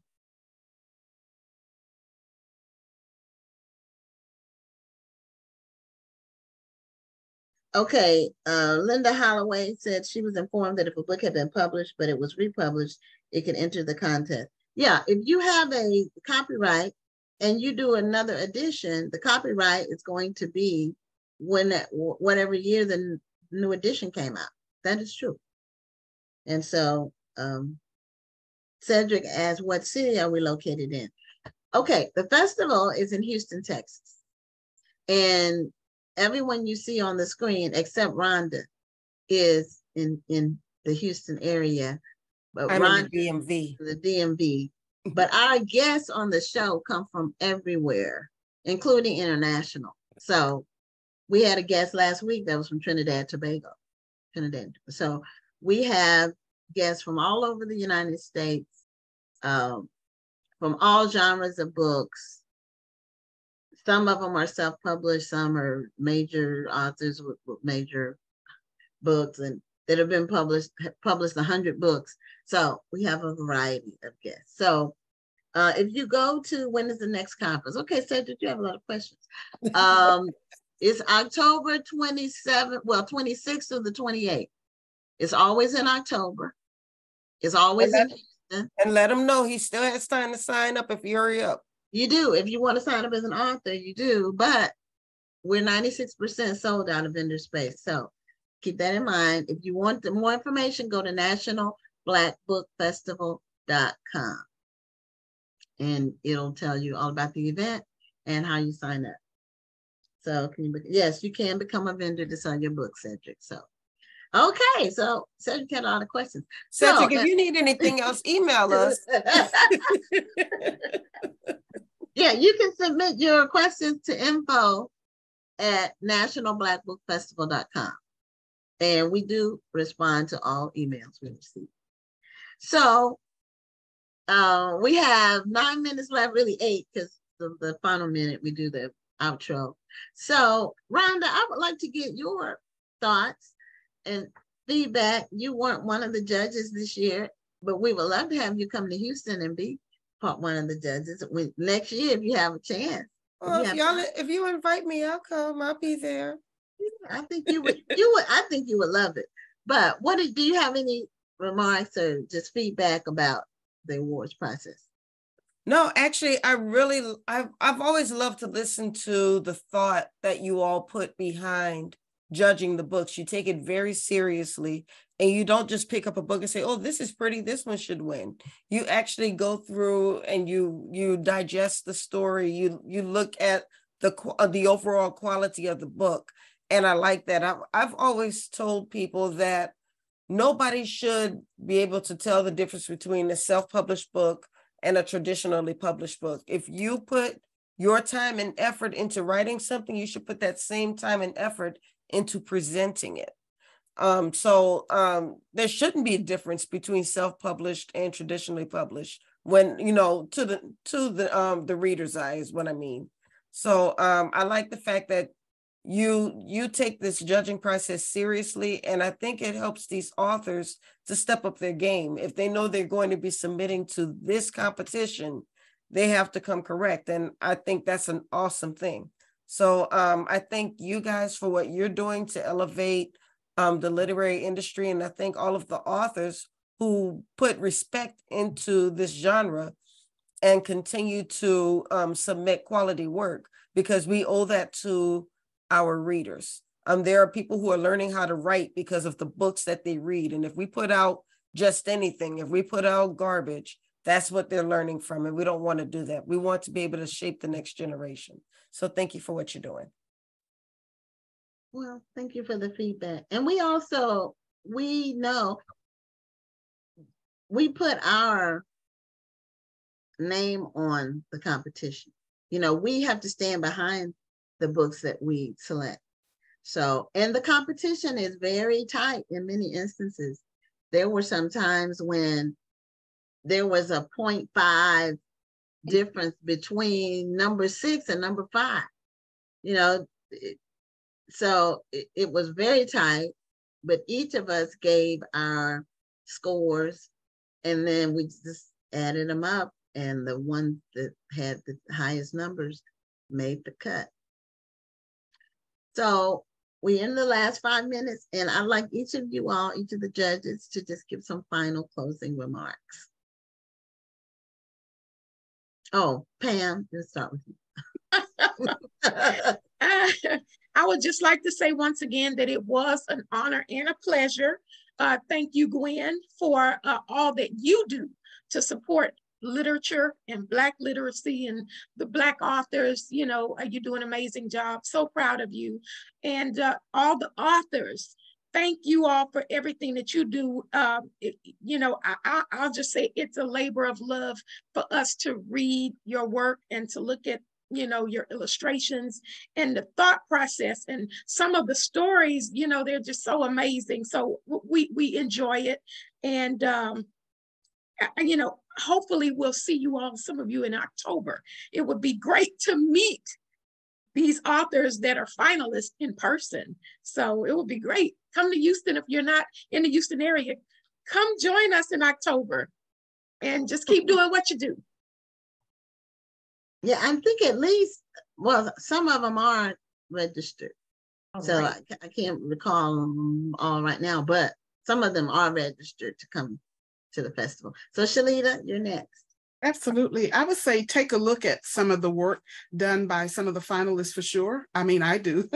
Speaker 2: Okay, Linda Holloway said she was informed that if a book had been published, but it was republished, it could enter the contest. Yeah, if you have a copyright and you do another edition, the copyright is going to be when whatever year the new edition came out. That is true. And so Cedric asked, what city are we located in? Okay, the festival is in Houston, Texas. And everyone you see on the screen, except Rhonda, is in the Houston area. But
Speaker 3: I'm
Speaker 2: Rhonda,
Speaker 3: in the DMV.
Speaker 2: The DMV. But our guests on the show come from everywhere, including international. So we had a guest last week that was from Trinidad, Tobago. So we have guests from all over the United States, from all genres of books. Some of them are self-published, some are major authors with major books and that have been published 100 books. So we have a variety of guests. So if you go to, when is the next conference? Okay, Cedric, you have a lot of questions. It's October 27th, well, 26th to the 28th. It's always in October. It's always in Houston.
Speaker 3: And let him know he still has time to sign up if you hurry up.
Speaker 2: You do. If you want to sign up as an author, you do. But we're 96% sold out of vendor space. So keep that in mind. If you want more information, go to nationalblackbookfestival.com. And it'll tell you all about the event and how you sign up. So yes, you can become a vendor to sell your book, Cedric. So, okay. So Cedric had a lot of questions.
Speaker 3: Cedric, if you need anything else, email us.
Speaker 2: Yeah, you can submit your questions to info@nationalblackbookfestival.com. And we do respond to all emails we receive. So we have 9 minutes left, really 8, because the final minute we do the outro. So Rhonda, I would like to get your thoughts and feedback. You weren't one of the judges this year, but we would love to have you come to Houston and be one of the judges next year if you have a chance.
Speaker 3: Well, if you invite me, I'll come. I'll be there.
Speaker 2: I think you would. I think you would love it. But do you have any remarks or just feedback about the awards process?
Speaker 3: No, actually, I've always loved to listen to the thought that you all put behind judging the books. You take it very seriously, and you don't just pick up a book and say, oh, this is pretty, this one should win. You actually go through and you digest the story. You look at the overall quality of the book. And I like that. I've always told people that nobody should be able to tell the difference between a self-published book and a traditionally published book. If you put your time and effort into writing something, you should put that same time and effort into presenting it. So there shouldn't be a difference between self-published and traditionally published when, to the reader's eye is what I mean. So I like the fact that you take this judging process seriously, and I think it helps these authors to step up their game. If they know they're going to be submitting to this competition, they have to come correct, and I think that's an awesome thing. So I thank you guys for what you're doing to elevate the literary industry, and I thank all of the authors who put respect into this genre and continue to submit quality work, because we owe that to our readers. There are people who are learning how to write because of the books that they read. And if we put out just anything, if we put out garbage, that's what they're learning from. And we don't want to do that. We want to be able to shape the next generation. So thank you for what you're doing.
Speaker 2: Well, thank you for the feedback. And we know we put our name on the competition. We have to stand behind the books that we select. So, and the competition is very tight in many instances. There were some times when there was a 0.5 difference between number 6 and number 5. So it was very tight, but each of us gave our scores, and then we just added them up, and the one that had the highest numbers made the cut. So we're in the last 5 minutes, and I'd like each of you all, each of the judges, to just give some final closing remarks. Oh, Pam, let's start with you.
Speaker 5: I would just like to say once again that it was an honor and a pleasure. Thank you, Gwen, for all that you do to support literature and Black literacy and the Black authors. You know, you do an amazing job. So proud of you. And all the authors, thank you all for everything that you do. You know, I'll just say it's a labor of love for us to read your work and to look at, you know, your illustrations and the thought process and some of the stories, you know, they're just so amazing. So we enjoy it. And, you know, hopefully we'll see you all, some of you, in October. It would be great to meet these authors that are finalists in person. So it would be great. Come to Houston. If you're not in the Houston area, come join us in October and just keep doing what you do.
Speaker 2: Yeah, I think at least, well, some of them aren't registered.
Speaker 5: All
Speaker 2: so
Speaker 5: right.
Speaker 2: I can't recall them all right now, but some of them are registered to come to the festival. So Shalita, you're next.
Speaker 6: Absolutely. I would say take a look at some of the work done by some of the finalists for sure. I mean, I do.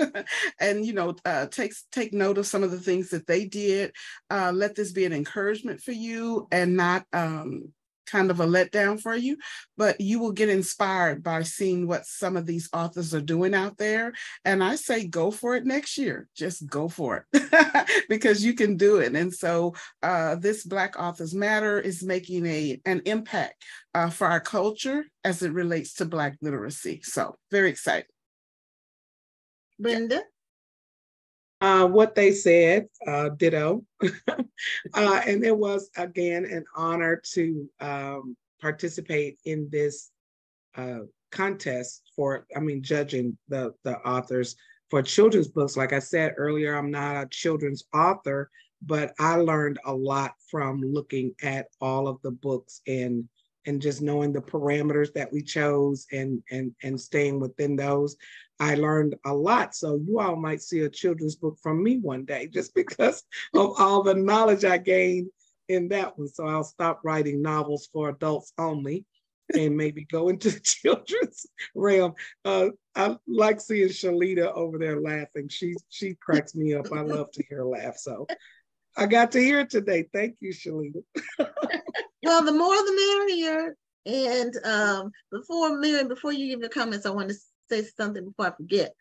Speaker 6: And, you know, take note of some of the things that they did. Let this be an encouragement for you and not kind of a letdown for you, but you will get inspired by seeing what some of these authors are doing out there. And I say, go for it next year. Just go for it because you can do it. And so this Black Authors Matter is making an impact for our culture as it relates to Black literacy. So very excited.
Speaker 2: Brenda?
Speaker 8: What they said, ditto. And it was, again, an honor to participate in this contest for, judging the authors for children's books. Like I said earlier, I'm not a children's author, but I learned a lot from looking at all of the books and just knowing the parameters that we chose and staying within those. I learned a lot. So you all might see a children's book from me one day just because of all the knowledge I gained in that one. So I'll stop writing novels for adults only and maybe go into the children's realm. I like seeing Shalita over there laughing. She cracks me up. I love to hear her laugh. So I got to hear it today. Thank you, Shalita.
Speaker 2: Well, the more the merrier. And before you give your comments, I want to say something before I forget.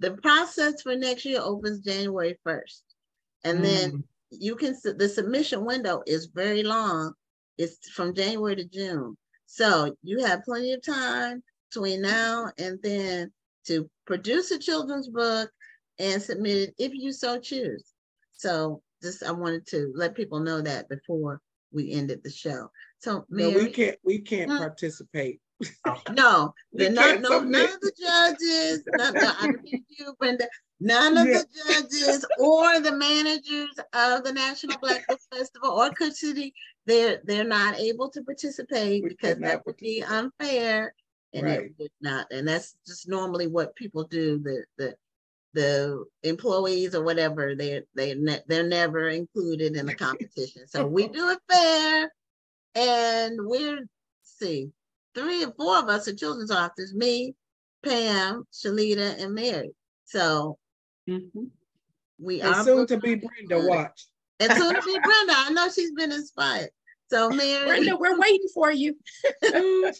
Speaker 2: The process for next year opens January 1st. And then you can, the submission window is very long. It's from January to June. So you have plenty of time between now and then to produce a children's book and submit it if you so choose. So I wanted to let people know that before we ended the show. So Mary,
Speaker 8: no, we can't participate.
Speaker 2: No, none of the judges, I repeat you, Brenda, none of the judges or the managers of the National Black Book Festival or Cook City, they're not able to participate because that would be unfair, and it would not. And that's just normally what people do. The employees or whatever, they're never included in the competition. So we do it fair, and see. 3 or 4 of us are children's authors, me, Pam, Shalita, and Mary. So we are
Speaker 8: soon to be Brenda, watch.
Speaker 2: And soon to be Brenda. I know she's been inspired. So Mary.
Speaker 5: Brenda, we're waiting for you.
Speaker 2: And Rhonda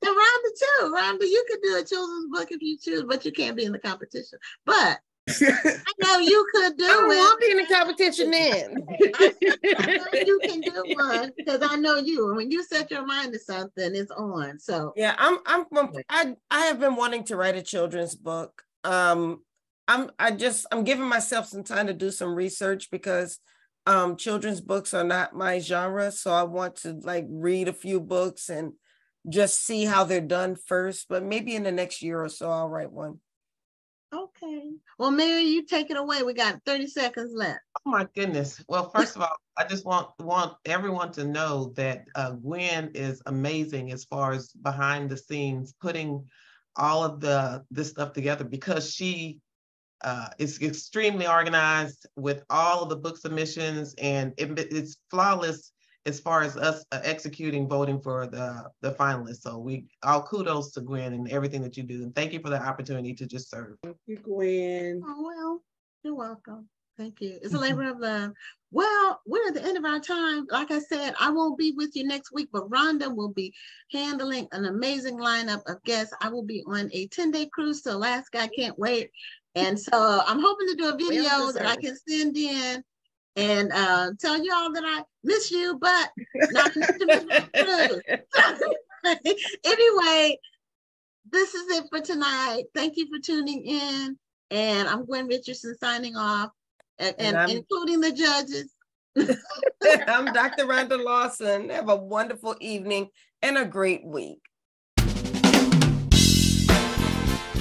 Speaker 2: too. Rhonda, you could do a children's book if you choose, but you can't be in the competition. But I know you could do it.
Speaker 3: I'll be in the competition then.
Speaker 2: I know you can do one because I know you. When you set your mind to something, it's on. So
Speaker 3: yeah, I have been wanting to write a children's book. I'm giving myself some time to do some research because children's books are not my genre. So I want to read a few books and just see how they're done first. But maybe in the next year or so, I'll write one.
Speaker 2: Okay. Well, Mary, you take it away. We got 30 seconds left.
Speaker 7: Oh my goodness. Well, first of all, I just want everyone to know that Gwen is amazing as far as behind the scenes, putting all of this stuff together, because she It's extremely organized with all of the book submissions, and it's flawless as far as us executing voting for the finalists. So all kudos to Gwen and everything that you do. And thank you for the opportunity to just serve.
Speaker 8: Thank you, Gwen.
Speaker 2: Oh, well, you're welcome. Thank you. It's a labor of love. Well, we're at the end of our time. Like I said, I won't be with you next week, but Rhonda will be handling an amazing lineup of guests. I will be on a 10-day cruise to Alaska. I can't wait. And so I'm hoping to do a video that I can send in and tell y'all that I miss you, but not enough to miss my cruise. Anyway, this is it for tonight. Thank you for tuning in. And I'm Gwen Richardson signing off, and including the judges.
Speaker 3: I'm Dr. Rhonda Lawson. Have a wonderful evening and a great week.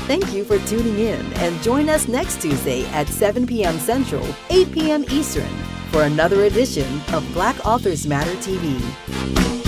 Speaker 1: Thank you for tuning in, and join us next Tuesday at 7 p.m. Central, 8 p.m. Eastern for another edition of Black Authors Matter TV.